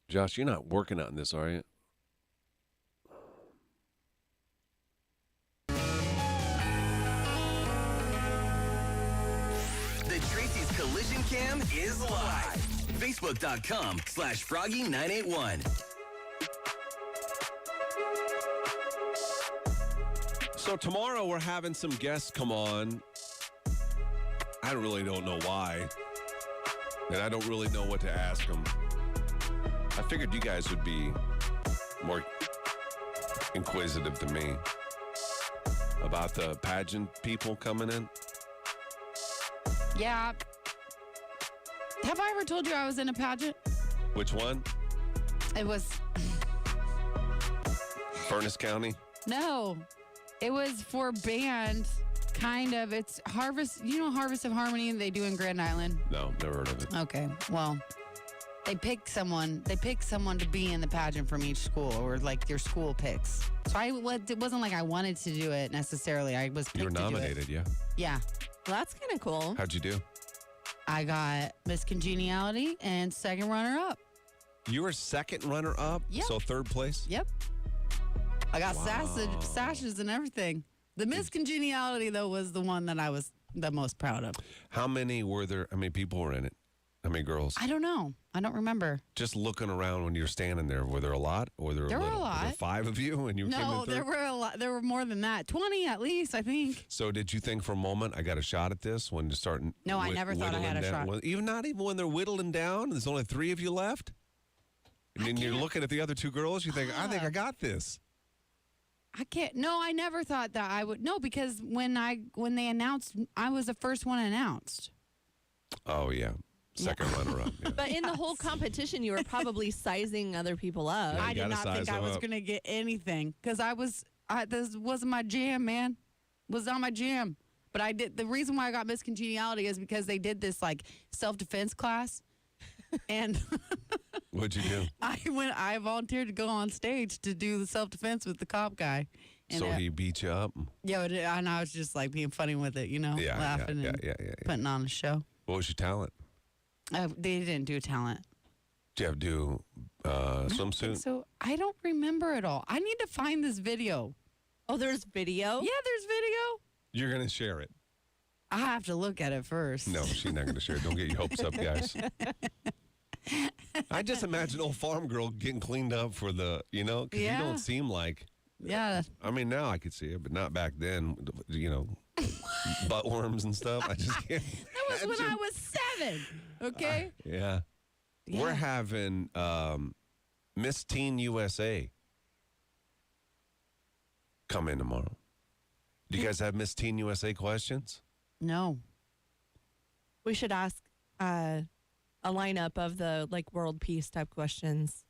Josh, you're not working on this, are you? The Tracy's Collision Cam is live. Facebook.com/Froggy981. So tomorrow we're having some guests come on. I really don't know why. And I don't really know what to ask them. I figured you guys would be more inquisitive than me about the pageant people coming in. Yeah. Have I ever told you I was in a pageant? Which one? It was Furnace County? no. It was for band, kind of. It's Harvest. You know Harvest of Harmony they do in Grand Island? No, never heard of it. Okay. Well, they pick someone to be in the pageant from each school, or like their school picks. So it wasn't like I wanted to do it necessarily. I was picked You were to do it. nominated, yeah. Yeah. Well, that's kind of cool. How'd you do? I got Miss Congeniality and second runner up. You were second runner up? Yep. So third place? Yep. I got Wow. sashes and everything. The Miss Congeniality, though, was the one that I was the most proud of. How many people were in it? How many girls? I don't know. I don't remember. Just looking around when you were standing there, were there a lot? Or There were a little? Were there lot. 5 of you and you came in No, third? there were a lot. There were more than that. 20 at least, I think. So did you think for a moment I got a shot at this when you start? No, I never thought I had a down? shot. Well, not even when they're whittling down. There's only 3 of you left, and then you're looking at the other 2 girls. You think, I think I got this. I can't. No, I never thought that I would. No, because when they announced, I was the first one announced. Oh yeah, second runner up. Yeah. But in the whole competition, you were probably sizing other people up. Yeah, you I did gotta not size think I them was up. going to get anything because this wasn't my jam, man. Was not my jam. But I did. The reason why I got Miss Congeniality is because they did this like self-defense class. And What'd you do? I volunteered to go on stage to do the self-defense with the cop guy. And So he beat you up? and I was just like being funny with it, laughing and putting on a show. What was your talent? They didn't do talent. Did you have to do swimsuit? So I don't remember it all. I need to find this video. Oh, there's video? Yeah, there's video. You're going to share it. I have to look at it first. No, she's not going to share it. Don't get your hopes up, guys. I just imagine old farm girl getting cleaned up for the, because you Yeah. don't seem like, Yeah. I mean, now I could see it, but not back then, butt worms and stuff. I just can't. That was when I was 7. Okay. Yeah. Yeah. We're having Miss Teen USA come in tomorrow. Do you guys have Miss Teen USA questions? No. We should ask a lineup of the world peace type questions.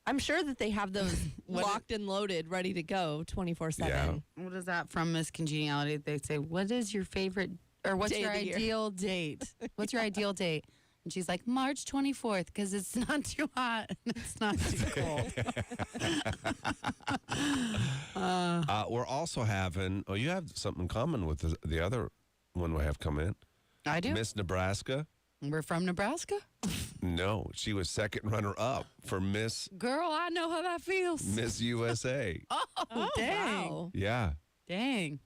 I'm sure that they have those locked and loaded, ready to go 24/7. What is that from Miss Congeniality? They say, what is your favorite, or what's Day your of the year. ideal date? What's your ideal date? And she's like, March 24th, because it's not too hot and it's not too cold. We're also having, you have something in common with the other one we have come in. I do. Miss Nebraska. We're from Nebraska. No, she was second runner up for Miss Girl, I know how that feels. USA. Oh, dang. Wow. Yeah. Dang.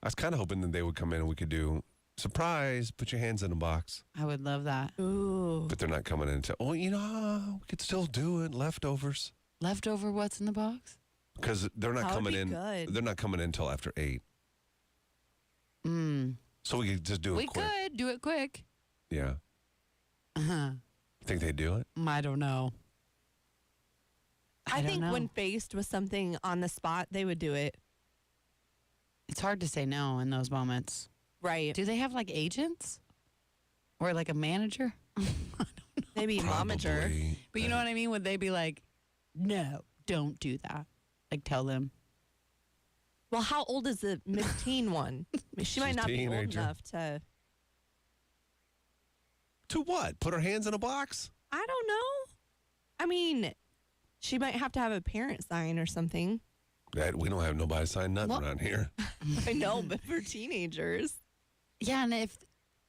I was kind of hoping that they would come in and we could do surprise, put your hands in a box. I would love that. Ooh. But they're not coming in until, we could still do it, leftovers. Leftover what's in the box? Because they're not That would coming be in. good. They're not coming in until after 8. Mm. So we could just do it We quick. could do it quick. Yeah. Uh-huh. Think they do it? I don't know. I don't think know. when faced with something on the spot, they would do it. It's hard to say no in those moments. Right. Do they have agents? Or a manager? Maybe momager. Probably. But you know what I mean? Would they be like, no, don't do that? Tell them. Well, how old is the Miss Teen one? I mean, she might She's not be old teenager. enough to. To what? Put her hands in a box? I don't know. I mean, she might have to have a parent sign or something. We don't have nobody sign nothing Well- around here. I know, but for teenagers. Yeah, and if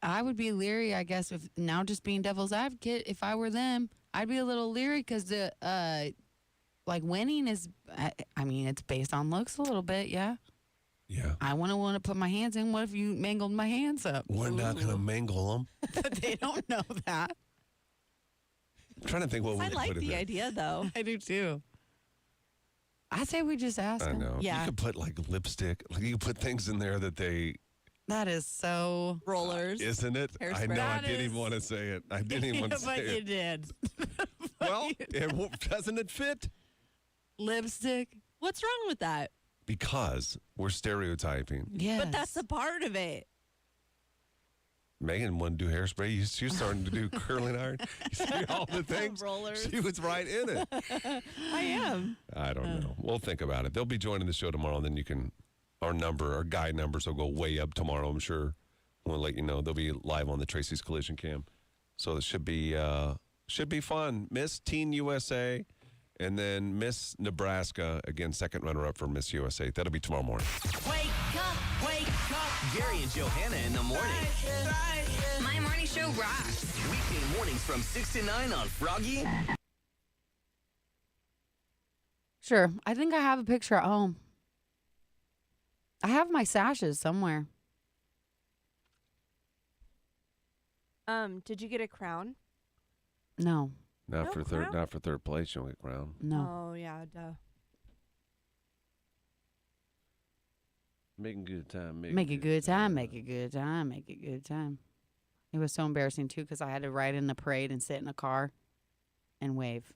I would be leery, I guess, if now just being devil's advocate, if I were them, I'd be a little leery because the, winning is, I mean, it's based on looks a little bit, yeah. Yeah. I wouldn't want to put my hands in. What if you mangled my hands up? We're not going to mangle them. But they don't know that. I'm trying to think what we I could like put in the there. idea, though. I do too. I say we just ask I them. know. Yeah. You could put lipstick. You could put things in there that they, That is so. Rollers. isn't it? I Hairspray. know. That I didn't even is- want to say it. I didn't even want to but say you it. did. Well, doesn't it fit? Lipstick. What's wrong with that? Because we're stereotyping. Yes. But that's a part of it. Megan wanted to do hairspray. She was starting to do curling iron. You see all the things? Rollers. She was right in it. I am. I don't know. We'll think about it. They'll be joining the show tomorrow, and then you can, our guide numbers will go way up tomorrow, I'm sure. We'll let you know. They'll be live on the Tracy's Collision Cam. So it should be fun. Miss Teen USA, and then Miss Nebraska, again, second runner-up for Miss USA. That'll be tomorrow morning. Wake up, wake up. Gary and Johanna in the morning. My morning show rocks. Weekday mornings from 6 to 9 on Froggy. Sure. I think I have a picture at home. I have my sashes somewhere. Did you get a crown? No. Not No for third. crown? Not for third place. You'll get crowned. No. Oh, yeah, duh. Making good time. Make a good time. Make a good time. Make a good time. It was so embarrassing, too, because I had to ride in the parade and sit in a car and wave.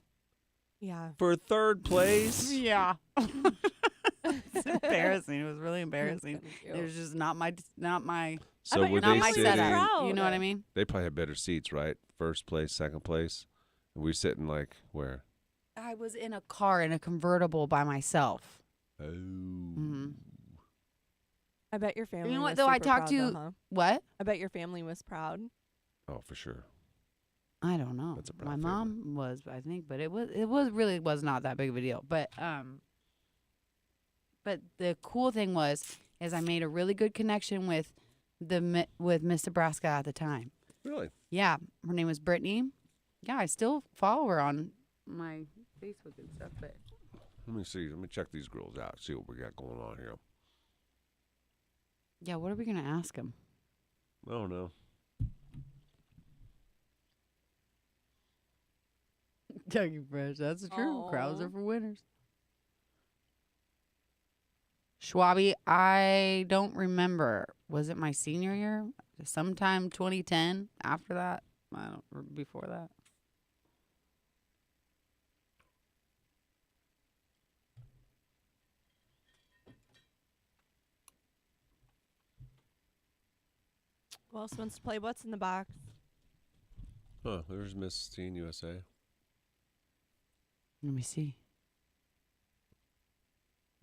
Yeah. For third place. Yeah. It's embarrassing. It was really embarrassing. That's kinda It cute. was just not my So bet would your not they my family's sit setup. in? proud. You know what I mean? They probably have better seats, right? First place, second place. And we're sitting where? I was in a car in a convertible by myself. Oh. Mm-hmm. I bet your family You know what, was though? I super talked proud, to- though, huh? What? I bet your family was proud. Oh, for sure. I don't know. That's a proud My family. mom was, I think, but it was really was not that big of a deal. But the cool thing is I made a really good connection with with Miss Nebraska at the time. Really? Yeah, her name was Brittany. Yeah, I still follow her on my Facebook and stuff. But Let me see. Let me check these girls out. See what we got going on here. yeah, what are we gonna ask them? I don't know. Dougie Fresh, that's true. Crowds Aw. are for winners. Schwabi, I don't remember. Was it my senior year? Sometime 2010. After that, I don't. Or before that. Who else wants to play What's in the Box? Huh, there's Miss Teen USA. Let me see.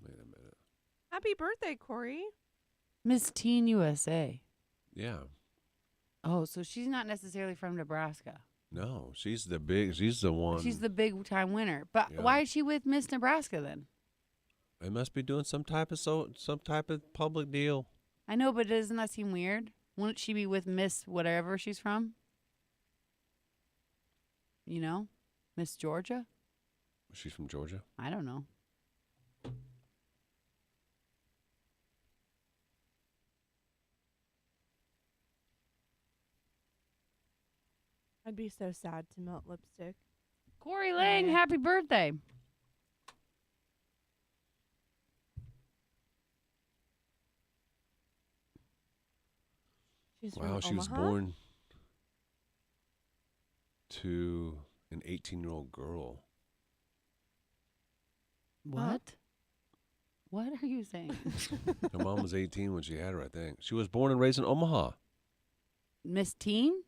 Wait a minute. Happy birthday, Corey. Miss Teen USA. Yeah. Oh, so she's not necessarily from Nebraska. No, she's the one. She's the big time winner. But Yeah. why is she with Miss Nebraska then? They must be doing some type of public deal. I know, but doesn't that seem weird? Wouldn't she be with Miss whatever she's from? You know? Miss Georgia? She's from Georgia. I don't know. I'd be so sad to melt lipstick. Corey Lang, Yeah. happy birthday. She's Wow, from she was Omaha? born to an 18-year-old girl. What? What are you saying? Her mom was 18 when she had her, I think. She was born and raised in Omaha. Miss Teen?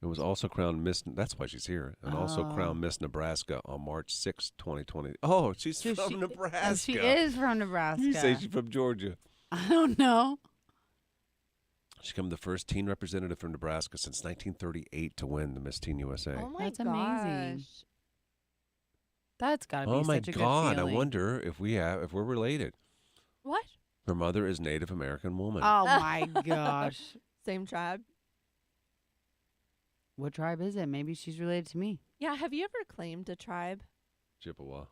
It was also crowned Miss. That's why she's here. And also Oh. crowned Miss Nebraska on March 6, 2020. Oh, she's So from she- Nebraska. She is from Nebraska. You say she's from Georgia. I don't know. She's become the first teen representative from Nebraska since 1938 to win the Miss Teen USA. Oh my That's gosh. amazing. That's got to be Oh my such a God! good I feeling. wonder if we're related. What? Her mother is Native American woman. Oh my gosh. Same tribe? What tribe is it? Maybe she's related to me. Yeah, have you ever claimed a tribe? Chippewa.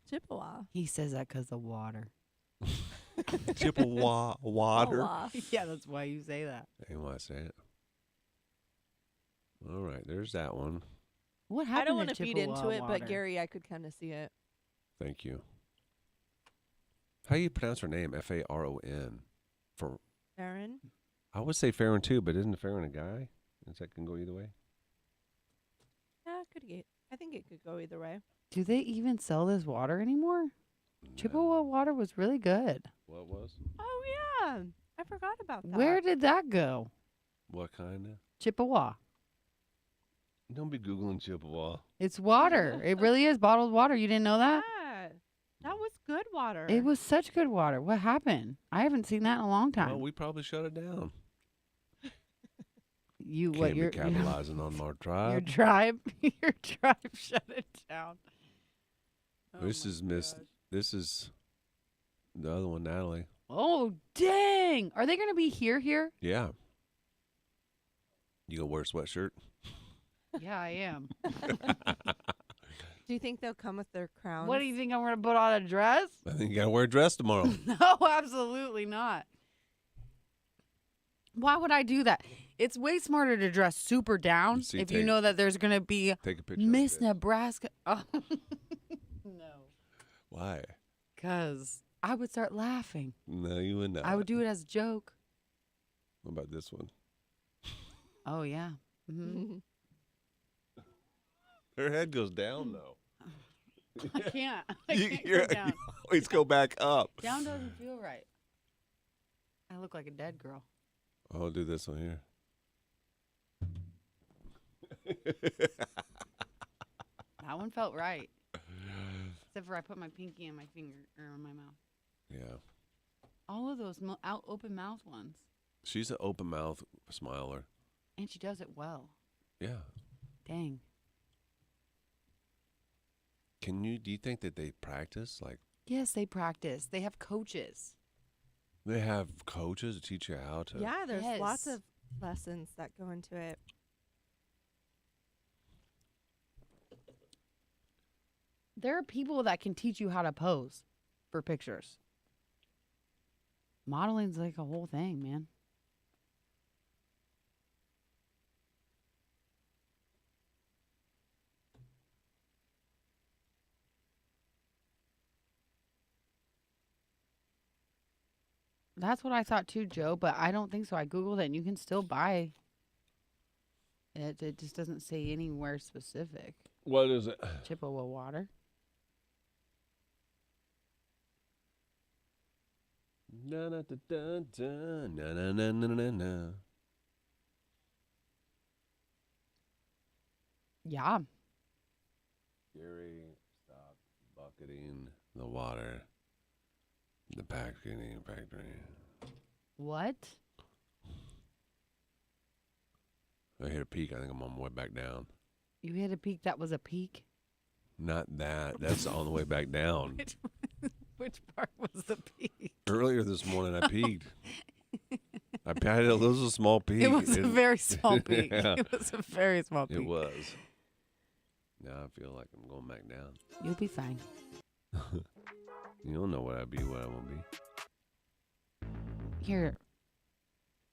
Chippewa. He says that because of water. Chippewa water. Chippewa. Yeah, that's why you say that. Ain't why I say it. All right, there's that one. What I happened don't want to to feed Chippewa into it, water? but Gary, I could kind of see it. Thank you. How do you pronounce her name? Faron. For Aaron? I would say Farron too, but isn't Farron a guy? Is that can go either way? Yeah, I think it could go either way. Do they even sell this water anymore? Chippewa water was really good. What was? Oh, yeah. I forgot about that. Where did that go? What kind of? Chippewa. Don't be Googling Chippewa. It's water. It really is bottled water. You didn't know that? Yeah. That was good water. It was such good water. What happened? I haven't seen that in a long time. Well, we probably shut it down. You Can't what? be Your capitalizing on our your tribe. tribe? Your tribe shut it down. This Oh is my Miss. gosh. This is the other one, Natalie. Oh dang! Are they going to be here? Yeah. You gonna wear a sweatshirt? Yeah, I am. Do you think they'll come with their crowns? What do you think I'm going to put on a dress? I think you gotta wear a dress tomorrow. No, absolutely not. Why would I do that? It's way smarter to dress super down You see, if you take- know that there's going to be Take a picture. Miss of it. Nebraska. Oh. No. Why? Because I would start laughing. No, you would not. I would do it as a joke. What about this one? Oh, yeah. Hmm. Her head goes down though. I can't. I You- can't you're- go down. you always go back up. Down doesn't feel right. I look like a dead girl. I'll do this one here. That one felt right. Except for I put my pinky in my finger or in my mouth. Yeah. All of those open mouth ones. She's an open mouth smiler. And she does it well. Yeah. Dang. Do you think that they practice? Like, Yes, they practice. They have coaches. they have coaches to teach you how to. Yeah, there's lots Yes. of lessons that go into it. There are people that can teach you how to pose for pictures. Modeling's like a whole thing, man. That's what I thought too, Joe, but I don't think so. I Googled it and you can still buy it. It just doesn't say anywhere specific. What is it? Chippewa water. Na na da da da na na na na na na. Yeah. Gary, stop bucketing the water. The packaging factory. What? I hit a peak. I think I'm on my way back down. You hit a peak that was a peak? Not that. That's on the way back down. Which part was the peak? Earlier this morning, I peaked. I had a little small peak. It was a very small peak. Yeah. It was a very small peak. It was. Now I feel like I'm going back down. You'll be fine. You don't know what I'd be, what I won't be. Here,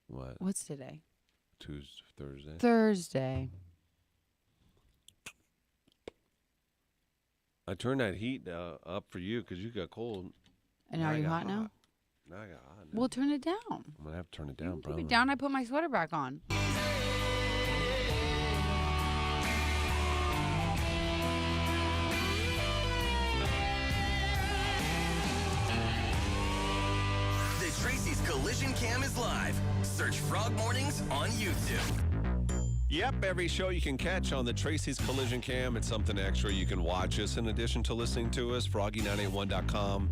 What? what's today? Tuesday, Thursday? Thursday. I turned that heat up for you because you got cold. And Now are I you got hot now? Now I got hot. Now. We'll turn it down. I'm going to have to turn it down, Keep probably. it down. I put my sweater back on. The Tracy's Collision Cam is live. Search Frog Mornings on YouTube. Yep, every show you can catch on the Tracy's Collision Cam. It's something extra. You can watch us in addition to listening to us. Froggy981.com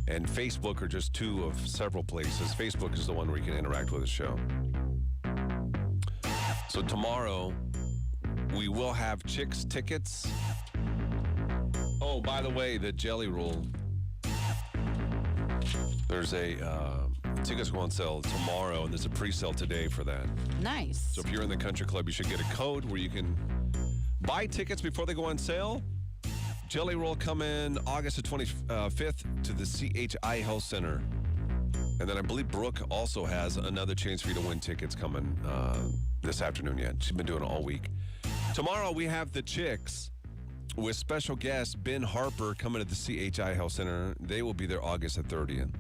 and Facebook are just two of several places. Facebook is the one where you can interact with the show. So tomorrow, we will have Chicks tickets. Oh, by the way, the Jelly Roll. There's a tickets go on sale tomorrow, and there's a pre-sale today for that. Nice. So if you're in the country club, you should get a code where you can buy tickets before they go on sale. Jelly Roll come in August the 25th to the CHI Health Center. And then I believe Brooke also has another chance for you to win tickets coming this afternoon yet. She's been doing it all week. Tomorrow we have the Chicks with special guest Ben Harper coming to the CHI Health Center. They will be there August the 30th.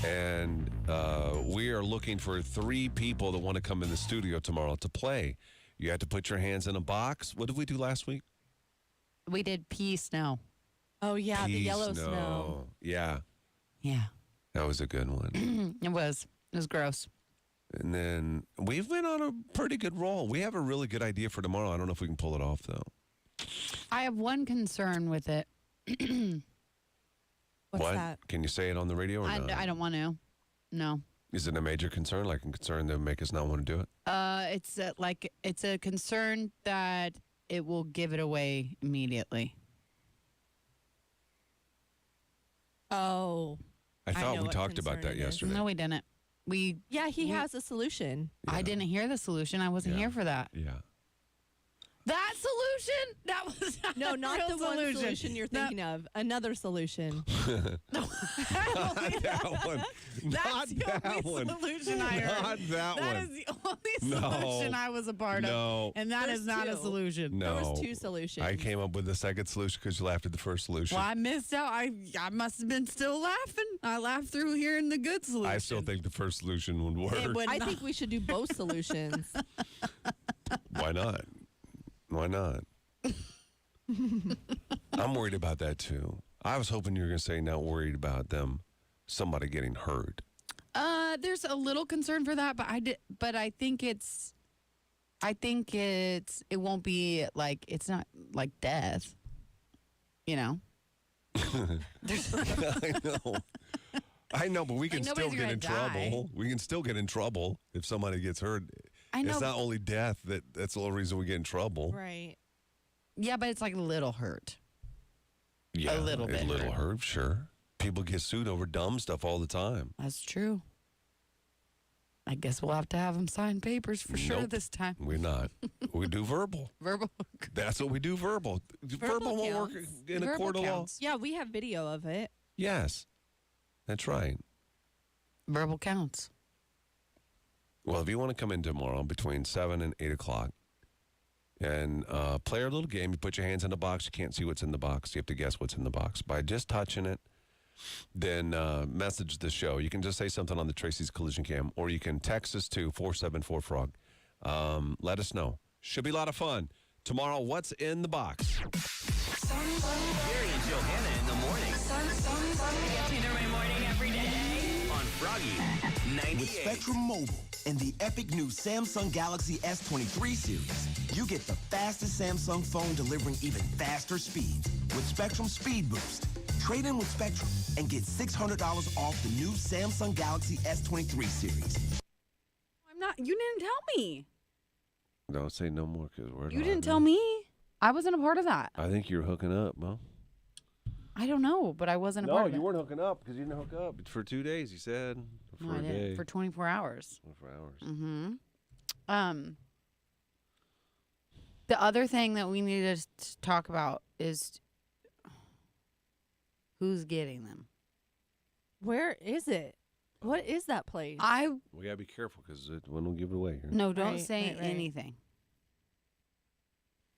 And we are looking for 3 people that want to come in the studio tomorrow to play. You have to put your hands in a box. What did we do last week? We did pea snow. Oh yeah, the Pea yellow snow. Yeah, Yeah. that was a good one. It was. It was gross. And then we've been on a pretty good roll. We have a really good idea for tomorrow. I don't know if we can pull it off, though. I have one concern with it. What's what? that? Can you say it on the radio or not? I don't want to. No. Is it a major concern, like a concern that make us not want to do it? It's a concern that it will give it away immediately. Oh. I I thought know we what talked about concern that it is. yesterday. No, we didn't. We. Yeah, he has a solution. I didn't hear the solution. I wasn't Yeah. here for that. Yeah. That solution? That was not No, not real the one solution you're thinking of. Another solution. Not that one. Not That's the that only one. solution I heard. Not that That one. is the only No. solution I was a part of. No. And that There's is not a two. solution. No. There was 2 solutions. I came up with the second solution because you laughed at the first solution. Well, I missed out. I must have been still laughing. I laughed through hearing the good solution. I still think the first solution would work. It would I not. think we should do both solutions. Why not? Why not? I'm worried about that too. I was hoping you were going to say not worried about somebody getting hurt. There's a little concern for that, but I think it won't be like, it's not like death. You know? I know, but we can Like, still nobody's get in gonna die. trouble. We can still get in trouble if somebody gets hurt. I know. It's not only death that's the only reason we get in trouble. Right. Yeah, but it's like a little hurt. Yeah, little bit A little hurt. hurt, sure. People get sued over dumb stuff all the time. That's true. I guess we'll have to have him sign papers for sure Nope. this time. We're not. We do verbal. Verbal. That's what we do, verbal. Verbal won't work counts. in a Verbal court of law. counts. Yeah, we have video of it. Yes, that's right. Verbal counts. Well, if you want to come in tomorrow between 7 and 8 o'clock and play our little game, you put your hands in the box. You can't see what's in the box. You have to guess what's in the box. By just touching it, then message the show. You can just say something on the Tracy's Collision Cam, or you can text us to 474-FROG. Let us know. Should be a lot of fun. Tomorrow, what's in the box? Gary and Johanna in the morning Get you through my morning every day. on Froggy 98. With Spectrum Mobile and the epic new Samsung Galaxy S23 series, you get the fastest Samsung phone delivering even faster speeds. With Spectrum Speed Boost, trade in with Spectrum and get $600 off the new Samsung Galaxy S23 series. I'm not. You didn't tell me. Don't say no more because we're You live didn't now. tell me. I wasn't a part of that. I think you're hooking up, Mo. I don't know, but I wasn't a part of it. weren't hooking up because you didn't hook up. It's for 2 days, you said. For No, I a didn't. day. For 24 hours. 24 hours. Mm-hmm. The other thing that we need to talk about is who's getting them. Where is it? What is that place? We got to be careful because one will give it away here. No, don't Right, say right. anything.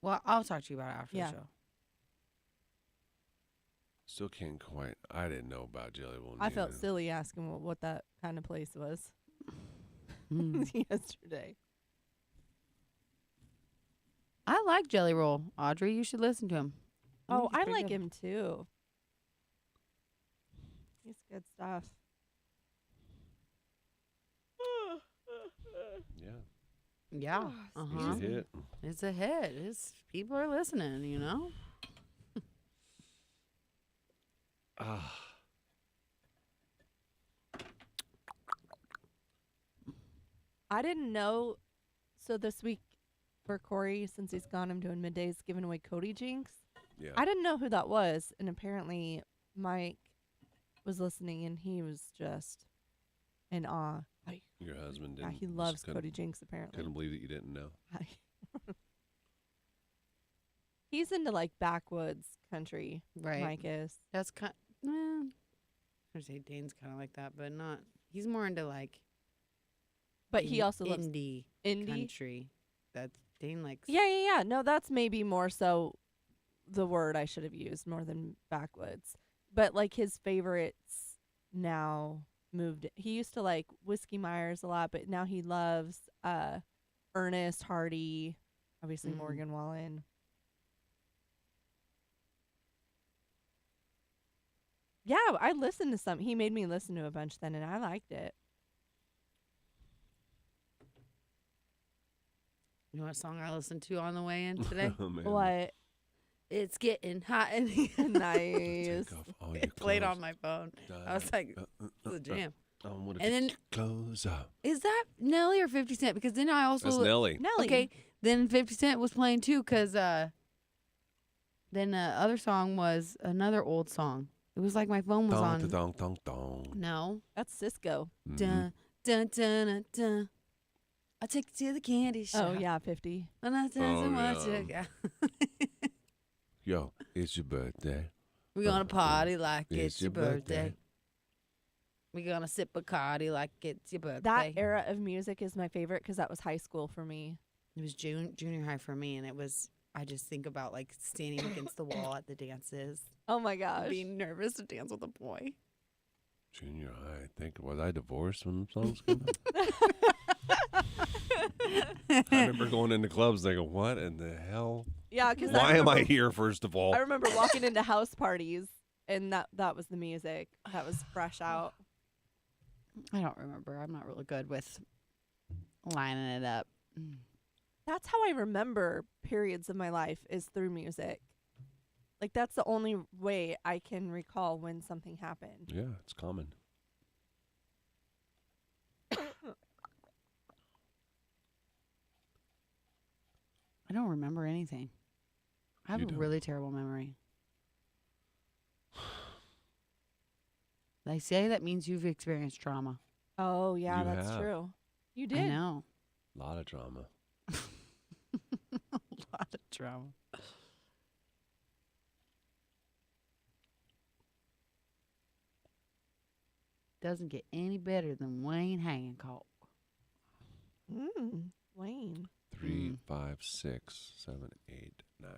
Well, I'll talk to you about it after Yeah. the show. Still can't quite. I didn't know about Jelly Roll. I felt neither. silly asking what that kind of place was Mm. yesterday. I like Jelly Roll. Audrey, you should listen to him. Oh, think he's I pretty like good. him too. He's good stuff. Yeah. Yeah. Oh, Uh-huh. It's a hit. It's a hit. People are listening, you know? Ah. I didn't know. So this week for Corey, since he's gone, I'm doing middays giving away Cody Jinx. Yeah. I didn't know who that was, and apparently Mike was listening, and he was just in awe. Like, Your husband yeah, didn't. he loves couldn't- Cody Jinx. Apparently, Couldn't believe that you didn't know. He's into like backwoods country. Right. Mike is. That's kind I'm going to say Dane's kind of like that, but not. He's more into like But he also loves indie indie. country. That's Dane likes. Yeah. No, that's maybe more so the word I should have used more than backwoods. But like his favorites now moved. He used to like Whiskey Myers a lot, but now he loves Ernest Hardy, obviously Mm. Morgan Wallen. Yeah, I listened to some. He made me listen to a bunch then, and I liked it. You know what song I listened to on the way in today? Oh, man. What? It's getting hot in here. Nice. Take off all your It played clothes. on my phone. I was like, it's a jam. What And then- clothes up. Is that Nelly or 50 Cent? Because then I also That's Nelly. Nelly. Okay, then 50 Cent was playing too, because then the other song was another old song. It was like my phone was on. Dong, dong, dong. No. That's Cisco. Mhm. Dun, dun, dun, dun, dun. I'll take you to the candy shop. Oh, yeah, 50. And I tell Oh, you what yeah. you got. Yo, it's your birthday. We're gonna party like It's it's your your birthday. birthday. We're gonna sip Bacardi like it's your birthday. That era of music is my favorite because that was high school for me. It was junior high for me, and it was. I just think about like standing against the wall at the dances, Oh my gosh. being nervous to dance with a boy. Junior high. I think, was I divorced when the songs came out? I remember going into clubs thinking, what in the hell? Yeah, because Why am I here, first of all? I remember walking into house parties and that was the music that was fresh out. I don't remember. I'm not really good with lining it up. That's how I remember periods of my life is through music. Like that's the only way I can recall when something happened. Yeah, it's common. don't remember anything. I have You a don't. really terrible memory. They say that means you've experienced trauma. Oh, yeah, You that's have. true. You I did. know. A lot of drama. A lot of trauma. Doesn't get any better than Wayne Hancock. Wayne. 3, 5, 6, 7, 8, 9.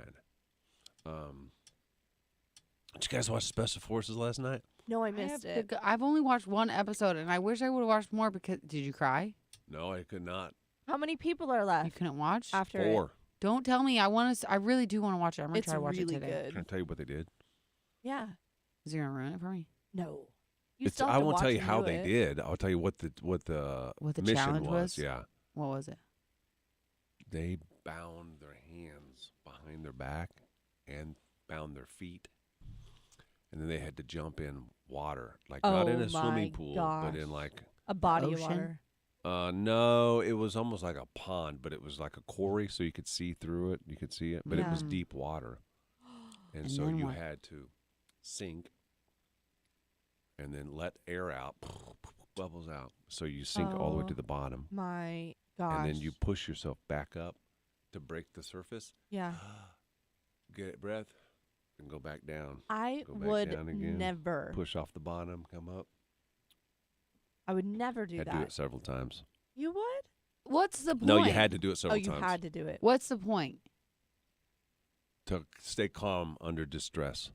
Did you guys watch Special Forces last night? No, I missed it. I've only watched one episode, and I wish I would have watched more because. Did you cry? No, I could not. How many people are You left couldn't watch? after it? 4. Don't tell me. I want to. I really do want to watch it. I'm gonna It's try to watch really it today. good. Can I tell you what they did? Yeah. Is he gonna ruin it for me? No. You It's, still have I to won't watch tell you and how do they it. did. I'll tell you what the the mission challenge was? Yeah, What was it? they bound their hands behind their back and bound their feet, and then they had to jump in water, like not in Oh a swimming my pool, but in gosh. like A body of Ocean? water. no, it was almost like a pond, but it was like a quarry, so you could see through it. You could see it, but it was Yeah. deep water, and, And so then you what? had to sink and then let air out, bubbles out, so you sink all the way to Oh. the bottom, My gosh. and then you push yourself back up to break the surface. Yeah. Get it, breath, and go back down. I Go back would down again. never. Push off the bottom, come up. I would never do Had to do that. it several times. You would? What's the point? No, you had to do it Oh, several you times had to do it. What's the point? to stay calm under distress.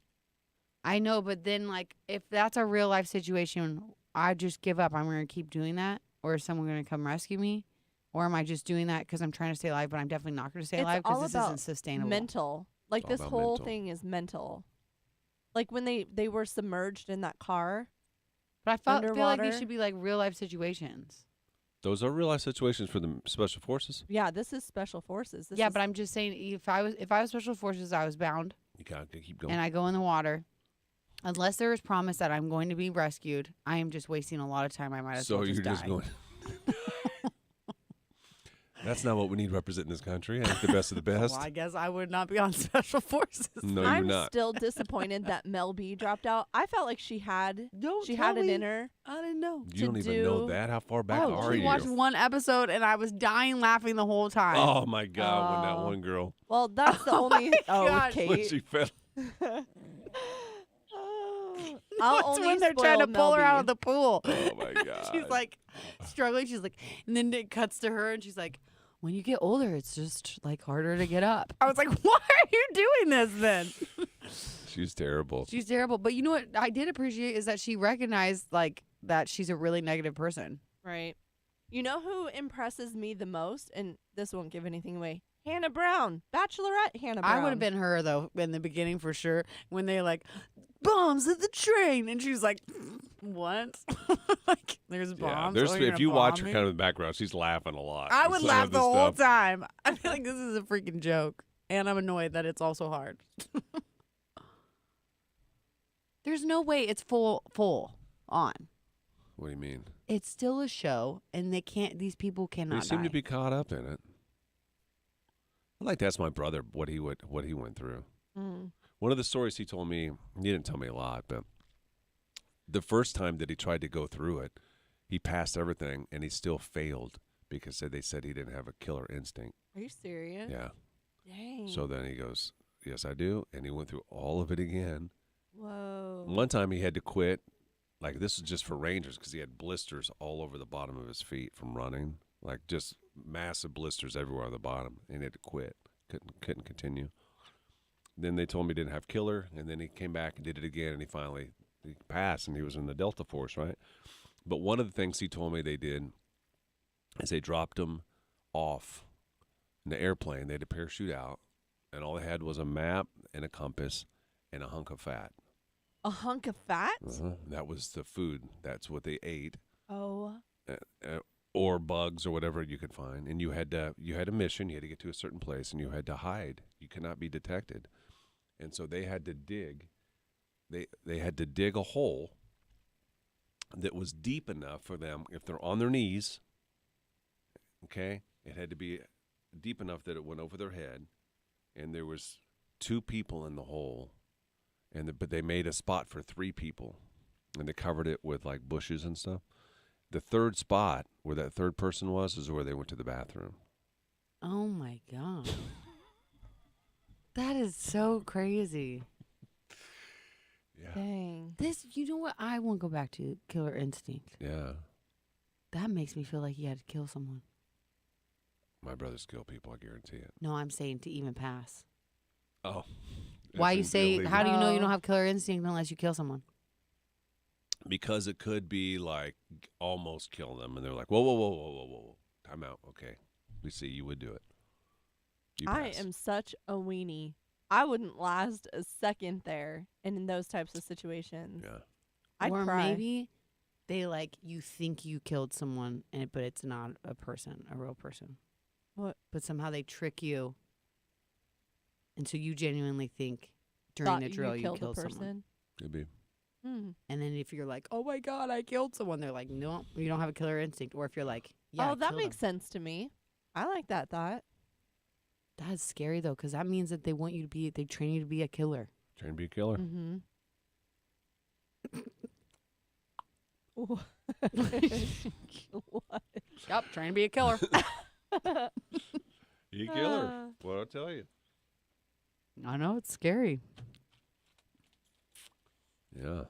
I know, but then like if that's a real life situation, I just give up. I'm gonna keep doing that, or is someone gonna come rescue me, or am I just doing that because I'm trying to stay alive, but I'm definitely not gonna stay It's alive all because this about isn't sustainable. Mental. Like all this about whole mental. thing is mental. Like when they were submerged in that car. But I feel like Underwater. these should be like real life situations. Those are real life situations for the special forces. Yeah, this is special forces. This Yeah, is, but I'm just saying if I was special forces, I was bound You got to keep going. and I go in the water. Unless there is promise that I'm going to be rescued, I am just wasting a lot of time. I might as So well you're just just die. going. That's not what we need representing this country. I think the best of the best. Well, I guess I would not be on special forces. No, I'm you're not. still disappointed that Mel B dropped out. I felt like she had Don't she tell had it me. in her. I didn't know. You don't even know do- that. How far back Oh, are she you? watched one episode and I was dying laughing the whole time. Oh my God! When that Oh. one girl, Well, that's the only gosh. Kate. when she fell. I'll That's only when they're trying to spoil pull Mel her out B. of the pool. Oh my God! She's like struggling. She's like, and then it cuts to her and she's like, when you get older, it's just like harder to get up. I was like, why are you doing this then? She's terrible. She's terrible. But you know what I did appreciate is that she recognized like that she's a really negative person. Right. You know who impresses me the most, and this won't give anything away. Hannah Brown, Bachelorette Hannah Brown. I would have been her though in the beginning for sure when they like bombs at the train and she was like, what? Like there's Yeah, bombs. there's Oh, you're if gonna you watch bomb her me? kind of in the background, she's laughing a lot. I at would some laugh of the the whole stuff. time. I feel like this is a freaking joke. And I'm annoyed that it's also hard. There's no way it's full on. What do you mean? It's still a show and these people They cannot seem die. to be caught up in it. I like to ask my brother what he went through. Mm. One of the stories he told me, he didn't tell me a lot, but the first time that he tried to go through it, he passed everything and he still failed because they said he didn't have a killer instinct. Are you serious? Yeah. Dang. So then he goes, yes, I do. And he went through all of it again. Whoa. One time he had to quit. Like this is just for Rangers because he had blisters all over the bottom of his feet from running. Like just massive blisters everywhere on the bottom. And he had to quit. Couldn't continue. Then they told me he didn't have killer. And then he came back and did it again. And he passed and he was in the Delta Force, right? But one of the things he told me they did is they dropped him off in the airplane. They had to parachute out. And all they had was a map and a compass and a hunk of fat. A hunk of fat? That was the food. That's what they ate, Oh. or bugs or whatever you could find. And you had a mission. You had to get to a certain place, and you had to hide. You could not be detected. And so they had to dig. They had to dig a hole that was deep enough for them if they're on their knees. Okay, it had to be deep enough that it went over their head, and there was 2 people in the hole, but they made a spot for 3 people, and they covered it with like bushes and stuff. The third spot where that third person was is where they went to the bathroom. Oh my god. That is so crazy. Yeah. Dang. This, you know what? I want to go back to killer instinct. Yeah. That makes me feel like he had to kill someone. My brothers kill people, I guarantee it. No, I'm saying to even pass. Oh. Why you It's say, illegal. how do you know you Oh. don't have killer instinct unless you kill someone? Because it could be like almost kill them, and they're like, whoa, whoa, whoa, whoa, whoa, whoa. Time out. Okay. We see you would do it. You I pass. am such a weenie. I wouldn't last a second there in those types of situations. Yeah. I'd Or cry. maybe they like, you think you killed someone, but it's not a person, a real person. What? But somehow they trick you. And so you genuinely think during Thought the drill you killed killed a someone. person. Could be. Hmm. And then if you're like, oh my God, I killed someone, they're like, no, you don't have a killer instinct. Or if you're like, yeah, Oh, I that killed makes sense to me. I like that thought. That's scary though, because that means that they want you to be, they train you to be a killer. Trying to be a killer. Mm-hmm. What? Yep, trying to be a killer. You a killer. What I'll tell you. I know, it's scary. Yeah.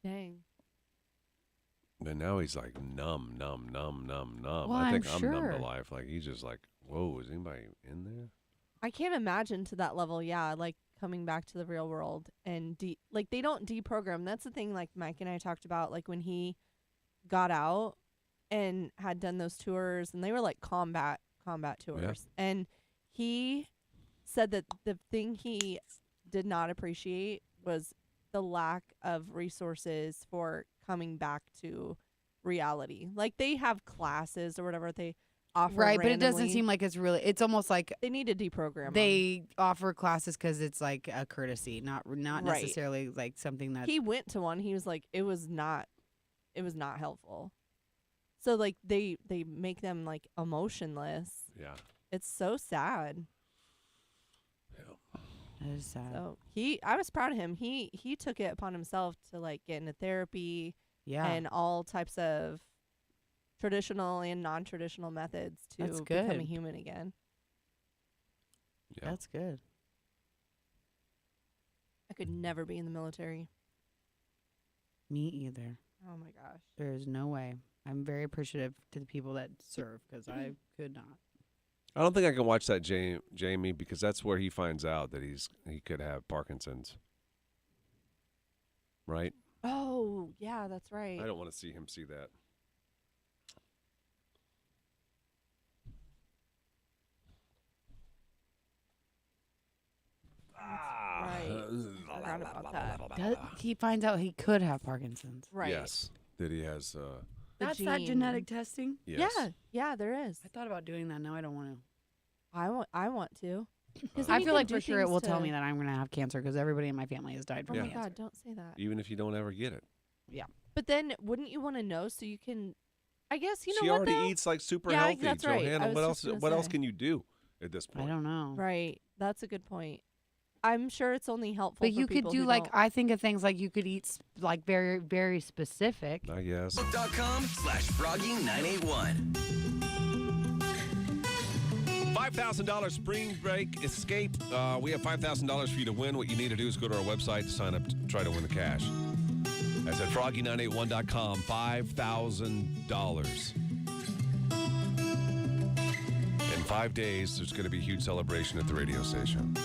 Dang. But now he's like numb. Well, I think I'm I'm numb to sure. life. Like he's just like, whoa, is anybody in there? I can't imagine to that level. Yeah, like coming back to the real world and like they don't deprogram. That's the thing. Like Mike and I talked about, like when he got out and had done those tours, and they were like combat tours, and he said that the thing he did not appreciate was the lack of resources for coming back to reality. Like they have classes or whatever they offer, Right, but it doesn't randomly. seem like it's really, it's almost like They need to deprogram 'em. they offer classes because it's like a courtesy, not Right. necessarily like something that. He went to one. He was like, it was not helpful. So like they make them like emotionless. Yeah. It's so sad. That is sad. So I was proud of him. He took it upon himself to like get into therapy Yeah. and all types of traditional and non-traditional methods to That's become a good. human again. Yeah. That's good. I could never be in the military. Me either. Oh my gosh. There is no way. I'm very appreciative to the people that serve because I could not. I don't think I can watch that Jamie because that's where he finds out that he could have Parkinson's. Right? Oh, yeah, that's right. I don't want to see him see that. Right. Forgot about that. He finds out he could have Parkinson's. Right. Yes. That he has. The That's that gene. genetic testing. Yes. Yeah, there is. I thought about doing that. Now I don't want to. I want to. 'Cause then I you feel can like do for sure it things will tell to- me that I'm going to have cancer because everybody in my family has died Oh from my cancer. God, don't say that. Even if you don't ever get it. But then wouldn't you want to know so you can I guess you know she what already though? eats like super Yeah, healthy. that's right. Johanna, I was what just else gonna what else say. can you do at this point? I don't know. Right. That's a good point. I'm sure it's only helpful But for you could people do who like, don't. I think of things like you could eat like very, very specific. I guess. Facebook.com/Froggy981. $5,000 spring break escape. We have $5,000 for you to win. What you need to do is go to our website to sign up to try to win the cash. That's at froggy981.com. $5,000. In 5 days, there's going to be a huge celebration at the radio station.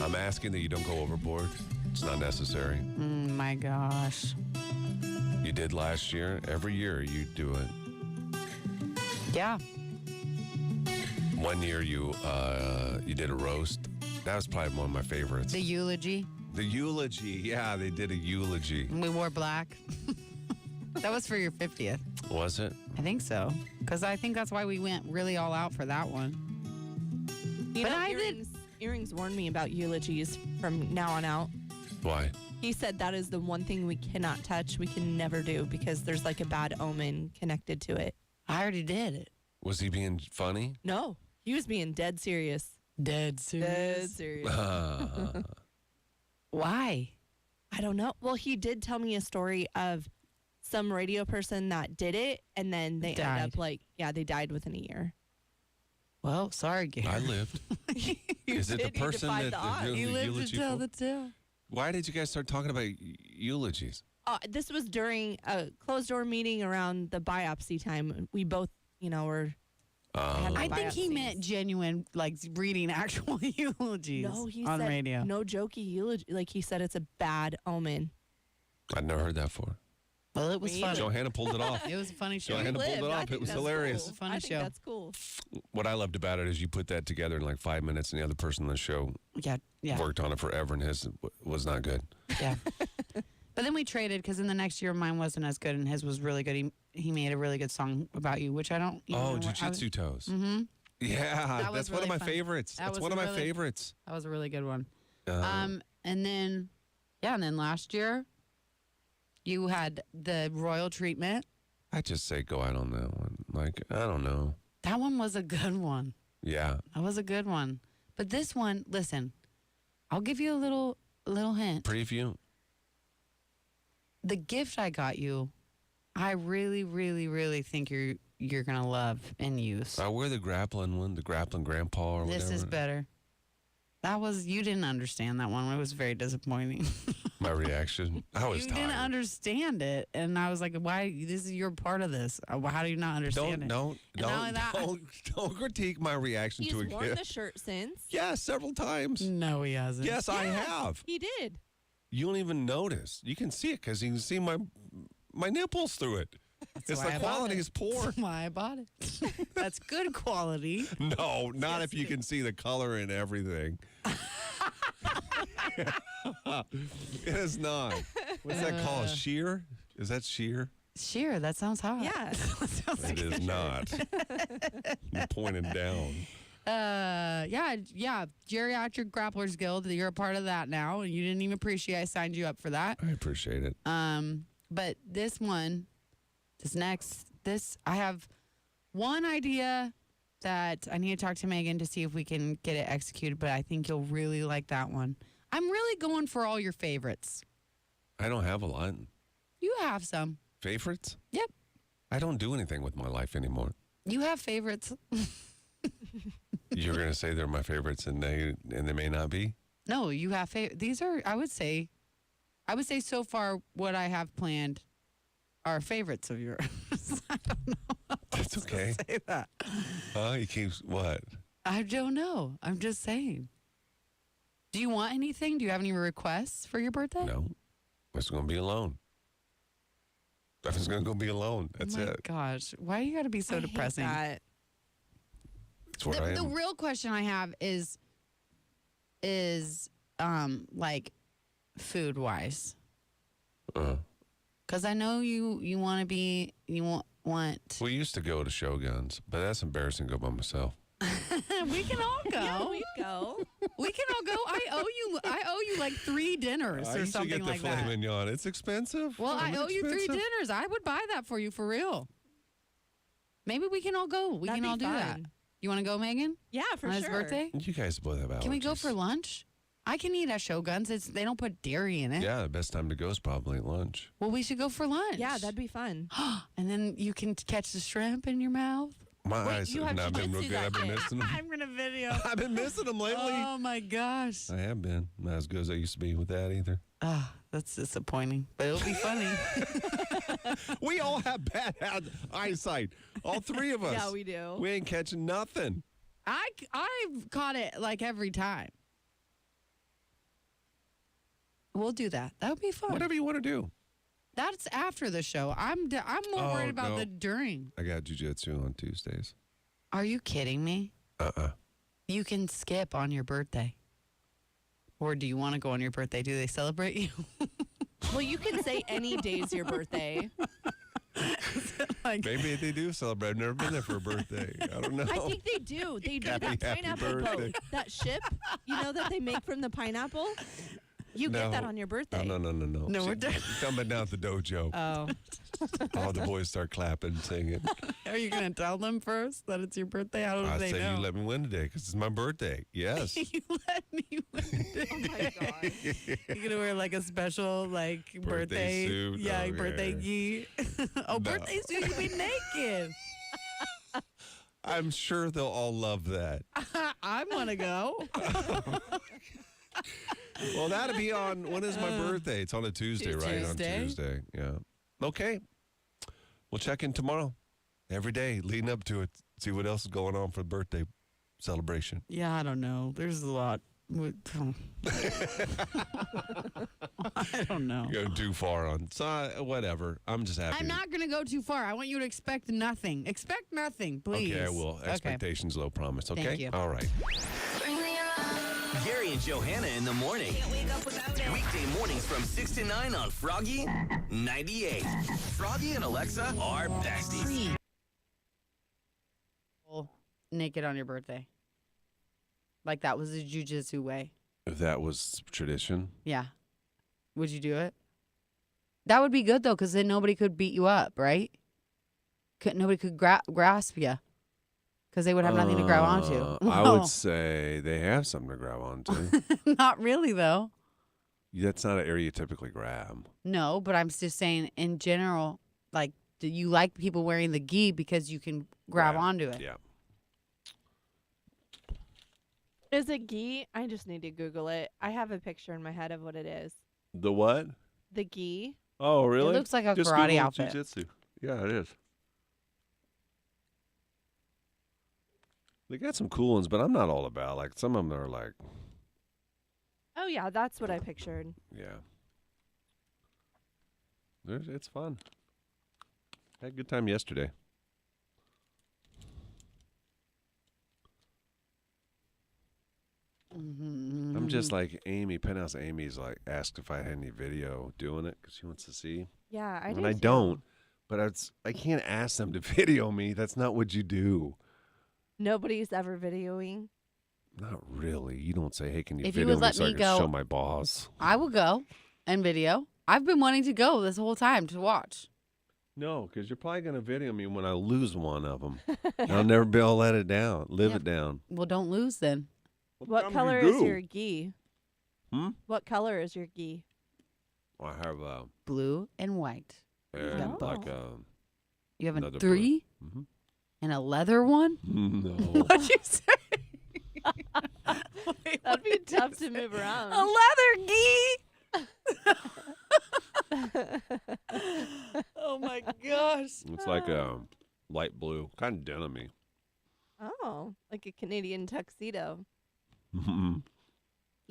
I'm asking that you don't go overboard. It's not necessary. My gosh. You did last year. Every year you do it. Yeah. One year you did a roast. That was probably one of my favorites. The eulogy. The eulogy. Yeah, they did a eulogy. We wore black. That was for your 50th. Was it? I think so. Because I think that's why we went really all out for that one. You but know, I did. earrings warned me about eulogies from now on out. Why? He said that is the one thing we cannot touch. We can never do because there's like a bad omen connected to it. I already did it. Was he being funny? No, he was being dead serious. Dead Dead serious. Why? I don't know. Well, he did tell me a story of some radio person that did it, and then they Died. ended up they died within a year. Well, sorry, Gary. I lived. Is it the person that they're doing You the lived eulogy to tell for? the tale. Why did you guys start talking about eulogies? This was during a closed door meeting around the biopsy time. We both, were. had the I think he biopsies. meant genuine, like reading actual eulogies No, he on said radio. no jokey eulogy. Like he said, it's a bad omen. I'd never heard that before. Well, it was Me funny. either. Johanna pulled it off. It was a funny show. Johanna pulled it Lived. I off. think It was that's hilarious. cool. Funny I think show. that's cool. What I loved about it is you put that together in like 5 minutes, and the other person on the show Yeah. worked on it forever, and his was not good. Yeah. But then we traded because in the next year mine wasn't as good and his was really good. He made a really good song about you, which I don't. Even know Jiu-Jitsu toes. Mm-hmm. Yeah, That was that's one of really my fun. favorites. That That's was one of my really- favorites. That was a really good one. Uh, And then last year you had the royal treatment. I just say go out on that one. Like, I don't know. That one was a good one. Yeah. That was a good one. But this one, listen, I'll give you a little hint. Preview. The gift I got you, I really, really, really think you're gonna love and use. I wear the grappling one, the grappling grandpa or whatever. This is better. You didn't understand that one. It was very disappointing. My reaction. I was You tired. didn't understand it, and I was like, "Why? This is your part of this. How do you not understand it?" Don't not only that- don't critique my reaction He's to a worn gift. the shirt since. Yeah, several times. No, he hasn't. Yes, I Yes, have. He did. You don't even notice. You can see it because you can see my nipples through it. It's why the I bought quality it. is poor. That's why I bought it. That's good quality. No, not Yes, if you it can see the color and everything. It is not. What's that called? Sheer? Is that sheer? Sheer. That sounds hot. Yeah. That sounds It is not. You're pointing down. yeah. Geriatric Grapplers Guild. You're a part of that now, and you didn't even appreciate I signed you up for that. I appreciate it. But I have one idea that I need to talk to Megan to see if we can get it executed, but I think you'll really like that one. I'm really going for all your favorites. I don't have a lot. You have some. Favorites? Yep. I don't do anything with my life anymore. You have favorites. You're going to say they're my favorites and they may not be? No, you have these are I would say so far what I have planned are favorites of yours. I don't know how That's else to okay. say that. You keep what? I don't know. I'm just saying. Do you want anything? Do you have any requests for your birthday? No. I'm just going to be alone. I'm just going to go be alone. That's oh my it. gosh. Why you got to be so I hate depressing? that. That's where I The am. real question I have is like food wise. Because I know you want to be, want. We used to go to Shoguns, but that's embarrassing to go by myself. We can all go. Yeah, we go. We can all go. I owe you like 3 dinners I or used to something get the like filet that. mignon. It's expensive. Well, I It's owe you 3 expensive. dinners. I would buy that for you for real. Maybe we can all go. We That'd can be all do that. fun. You want to go, Megan? Yeah, for on sure. his birthday? You guys both have allergies. Can we go for lunch? I can eat at Shoguns. They don't put dairy in it. Yeah, the best time to go is probably at lunch. Well, we should go for lunch. Yeah, that'd be fun. And then you can catch the shrimp in your mouth. My Wait, eyes you have have not been real jujitsu good. I've that been day. missing them. I'm gonna video. I've been missing them lately. Oh my gosh. I have been. Not as good as I used to be with that either. Ah, that's disappointing. But it'll be funny. We all have bad eyesight. All 3 of us. Yeah, we do. We ain't catching nothing. I've caught it like every time. We'll do that. That would be fun. Whatever you want to do. That's after the show. I'm more Oh, worried about no. the during. I got jujitsu on Tuesdays. Are you kidding me? You can skip on your birthday. Or do you want to go on your birthday? Do they celebrate you? Well, you can say any day's your birthday. Like, Maybe they do celebrate. I've never been there for a birthday. I don't know. I think they do. They do Happy, that happy pineapple birthday. boat. That ship, that they make from the pineapple. You get that on your birthday. No. No, we're done. Coming down at the dojo. Oh. All the boys start clapping, singing. Are you going to tell them first that it's your birthday? How do I they say know? you let me win today because it's my birthday. Yes. You let me win today. Oh my god. You're going to wear like a special like birthday suit? Yeah, Okay. birthday gi. No. Birthday suit, you'll be naked. I'm sure they'll all love that. I want to go. Well, that'll be on, when is my birthday? It's on a Tuesday, right? Tuesday. On Tuesday, yeah. Okay. We'll check in tomorrow. Every day, leading up to it. See what else is going on for the birthday celebration. Yeah, I don't know. There's a lot. I don't know. You're going too far on, so whatever. I'm just happy. I'm not going to go too far. I want you to expect nothing. Expect nothing, please. Okay, I will. Expectations low, promise. Okay? Thank you. All right. Gary and Johanna in the morning. Can't wake up without it. Weekday mornings from 6 to 9 on Froggy 98. Froggy and Alexa are besties. Naked on your birthday. Like that was a jujitsu way. If that was tradition. Yeah. Would you do it? That would be good though, because then nobody could beat you up, right? Nobody could grasp you, because they would have nothing to grab onto. I would say they have something to grab onto. Not really though. That's not an area you typically grab. No, but I'm just saying in general, like, do you like people wearing the gi because you can grab onto it? Yeah. Is it gi? I just need to Google it. I have a picture in my head of what it is. The what? The gi. Oh, really? It looks like a Just karate Google outfit. Jiu-jitsu. Yeah, it is. They got some cool ones, but I'm not all about. Like, some of them are like, Oh yeah, that's what I pictured. yeah. It's fun. Had a good time yesterday. I'm just like Amy, Penthouse Amy's like asked if I had any video doing it because she wants to see. Yeah, I do. And I too. don't, but I can't ask them to video me. That's not what you do. Nobody's ever videoing. Not really. You don't say, hey, can you If you video would me let so I me can go- show my boss? I will go and video. I've been wanting to go this whole time to watch. No, because you're probably going to video me when I lose one of them. I'll never be able to let it down, live Yep. it down. Well, don't lose then. What color is your gi? Hmm? What color is your gi? I have Blue and white. Oh. like You have a another 3 Mm-hmm. and a leather one? No. What'd you say? Wait, That'd be what tough did to you say? move around. A leather gi. Oh my gosh. It's like light blue, kind of denim-y. Oh, like a Canadian tuxedo.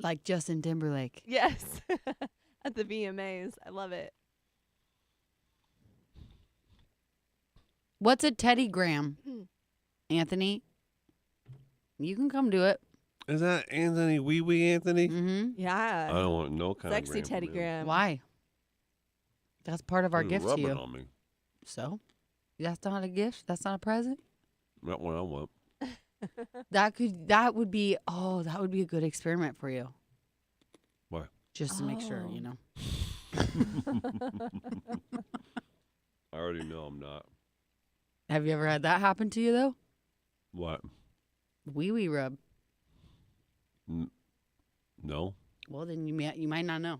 Like Justin Timberlake. Yes. At the VMAs. I love it. What's a Teddy Graham? Anthony? You can come do it. Is that Anthony, wee wee Anthony? Mm-hmm. I Yeah. don't want no kind of Sexy Teddy Graham. Why? That's part of our He's gift to rubbing you. on me. So? That's not a gift? That's not a present? Not what I want. That would be a good experiment for you. Why? Just to make sure, Oh. you know. I already know I'm not. Have you ever had that happen to you though? What? Wee wee rub. No. Well, then you might not know.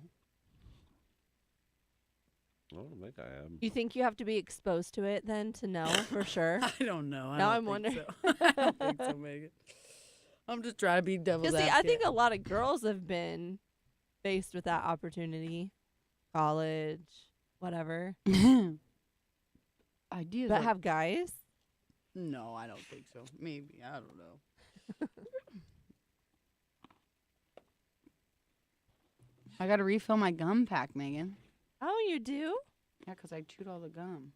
I don't think I have. You think you have to be exposed to it then to know for sure? I don't know. Now I'm wondering. I don't think so, Megan. I'm just trying to be devil's Because advocate. I think a lot of girls have been faced with that opportunity. College, whatever. I do. But have guys? No, I don't think so. Maybe. I don't know. I got to refill my gum pack, Megan. Oh, you do? Yeah, because I chewed all the gum.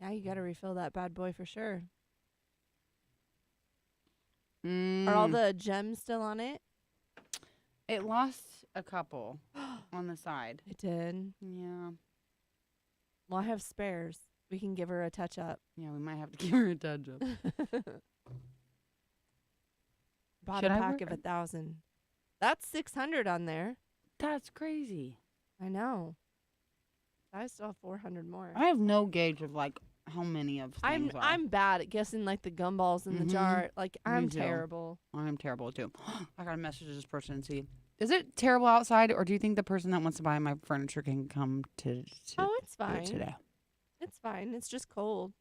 Yeah, you got to refill that bad boy for sure. Mm. Are all the gems still on it? It lost a couple on the side. It did. Yeah. Well, I have spares. We can give her a touch up. Yeah, we might have to give her a touch up. Bought Should a I pack wear- of 1,000. That's 600 on there. That's crazy. I know. I still have 400 more. I have no gauge of like how many of things are. I'm bad at guessing like the gumballs in the jar. Like I'm too. terrible. I'm terrible too. I gotta message this person and see. Is it terrible outside, or do you think the person that wants to buy my furniture can come to Oh, it's do it fine. today? It's fine. It's just cold.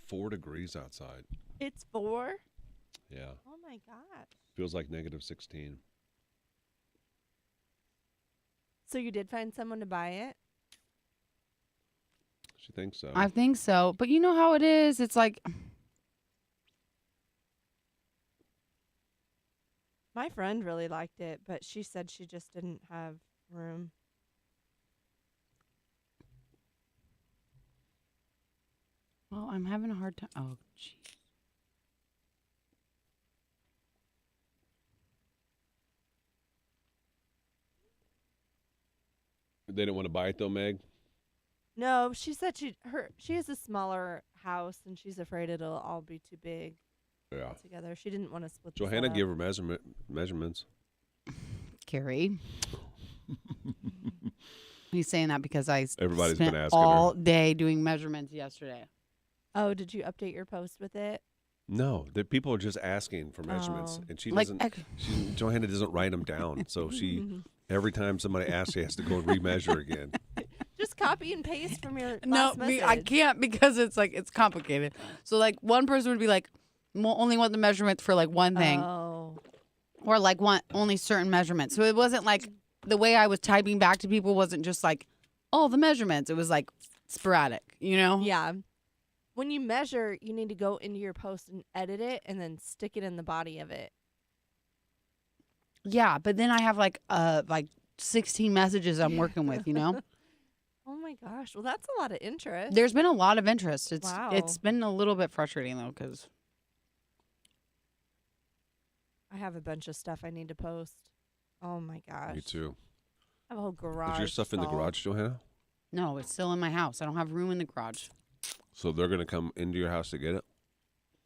Four degrees outside. It's 4? Yeah. Oh my gosh. Feels like -16. So you did find someone to buy it? She thinks so. I think so, but you know how it is. It's like My friend really liked it, but she said she just didn't have room. well, I'm having a hard time. Oh, jeez. They didn't want to buy it though, Meg. No, she said she has a smaller house and she's afraid it'll all be too big Yeah. together. She didn't want to split. Johanna, this up. give her measurements. Carrie. He's saying that because I Everybody's spent been asking all her. day doing measurements yesterday. Oh, did you update your post with it? No, the people are just asking for measurements, Oh. and she Like, doesn't. Johanna doesn't write them down, so she every time somebody asks, she has to go and remeasure again. Just copy and paste from your No, last message. I can't because it's like it's complicated. So like one person would be like, only want the measurement for like one thing, Oh. or like want only certain measurements. So it wasn't like the way I was typing back to people wasn't just like all the measurements. It was like sporadic, you know? Yeah. When you measure, you need to go into your post and edit it and then stick it in the body of it. Yeah, but then I have like 16 messages I'm working with, you know? Oh my gosh. Well, that's a lot of interest. There's been a lot of interest. It's Wow. been a little bit frustrating though cuz I have a bunch of stuff I need to post. Oh my gosh. Me too. I have a whole garage. Is your stuff in the full. garage, Johanna? no, it's still in my house. I don't have room in the garage. So they're gonna come into your house to get it.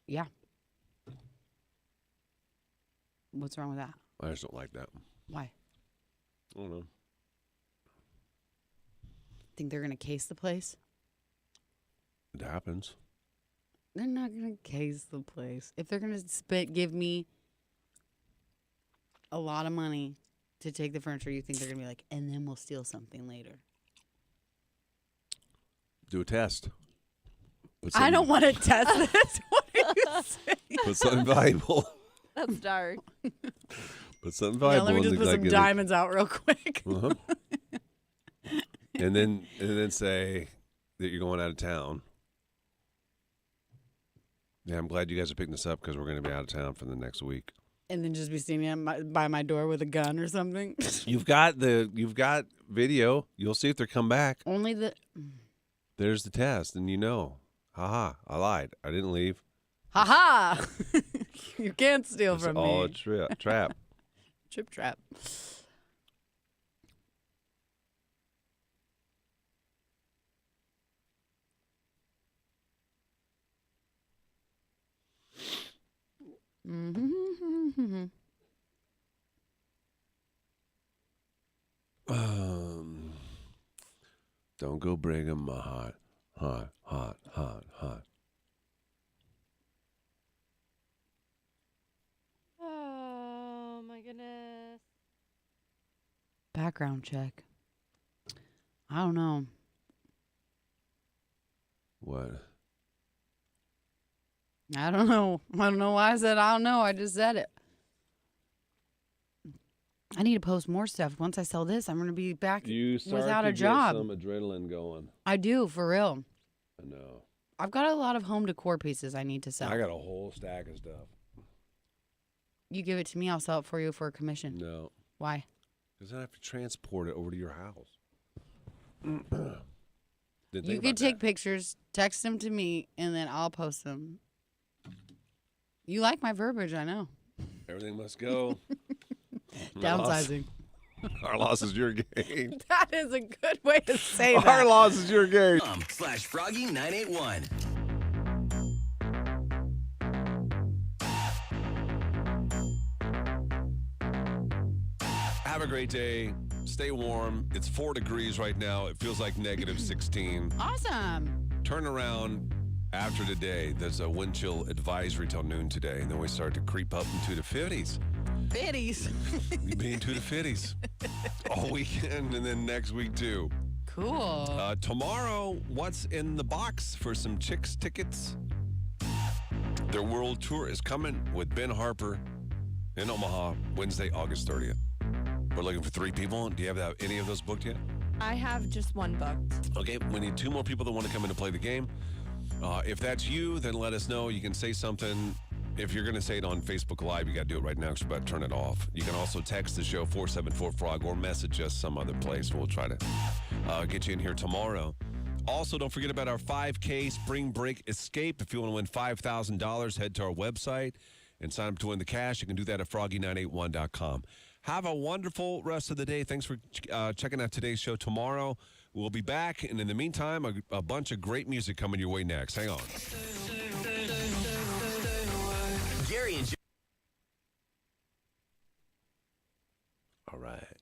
Yeah. What's wrong with that? I just don't like that. Why? I don't know. Think they're going to case the place? It happens. They're not going to case the place. If they're going to give me a lot of money to take the furniture, you think they're going to be like, and then we'll steal something later. Do a test. I don't want to test this. What are you saying? Put something valuable. That's dark. Put something Yeah, valuable. let me just in put the, some diamonds out real quick. Uh-huh. and then say that you're going out of town. Yeah, I'm glad you guys are picking this up because we're going to be out of town for the next week. And then just be standing by my door with a gun or something. You've got video. You'll see if they come back. Only the... There's the test, and you know. Haha, I lied. I didn't leave. Ha-ha! You can't steal It's from all me. a trap. Trip trap. Mm-hmm. Don't go breaking my heart. Hot, hot, hot, hot. Oh my goodness. Background check. I don't know. What? I don't know. I don't know why I said I don't know. I just said it. I need to post more stuff. Once I sell this, I'm going to be back You start without to a job. get some adrenaline going. I do, for real. I know. I've got a lot of home decor pieces I need to sell. I got a whole stack of stuff. You give it to me, I'll sell it for you for a commission. No. Why? Because I have to transport it over to your house. You can take pictures, text them to me, and then I'll post them. You like my verbiage, I know. Everything must go. Downsizing. Our loss is your gain. That is a good way to say Our that. loss is your gain. /Froggy981. Have a great day. Stay warm. It's 4 degrees right now. It feels like negative 16. Awesome. Turn around after today. There's a wind chill advisory till noon today, and then we start to creep up into the 50s. Biddies. We be into the 50s all weekend, and then next week too. Cool. Tomorrow, what's in the box for some Chicks tickets? Their world tour is coming with Ben Harper in Omaha, Wednesday, August 30th. We're looking for 3 people. Do you have any of those booked yet? I have just one booked. Okay, we need 2 more people that want to come in and play the game. If that's you, then let us know. You can say something. If you're going to say it on Facebook Live, you got to do it right now because we're about to turn it off. You can also text the show 474-FROG or message us some other place. We'll try to get you in here tomorrow. Also, don't forget about our 5K Spring Break Escape. If you want to win $5,000, head to our website and sign up to win the cash. You can do that at froggy981.com. Have a wonderful rest of the day. Thanks for checking out today's show. Tomorrow, we'll be back. And in the meantime, a bunch of great music coming your way next. Hang on. Gary and All right.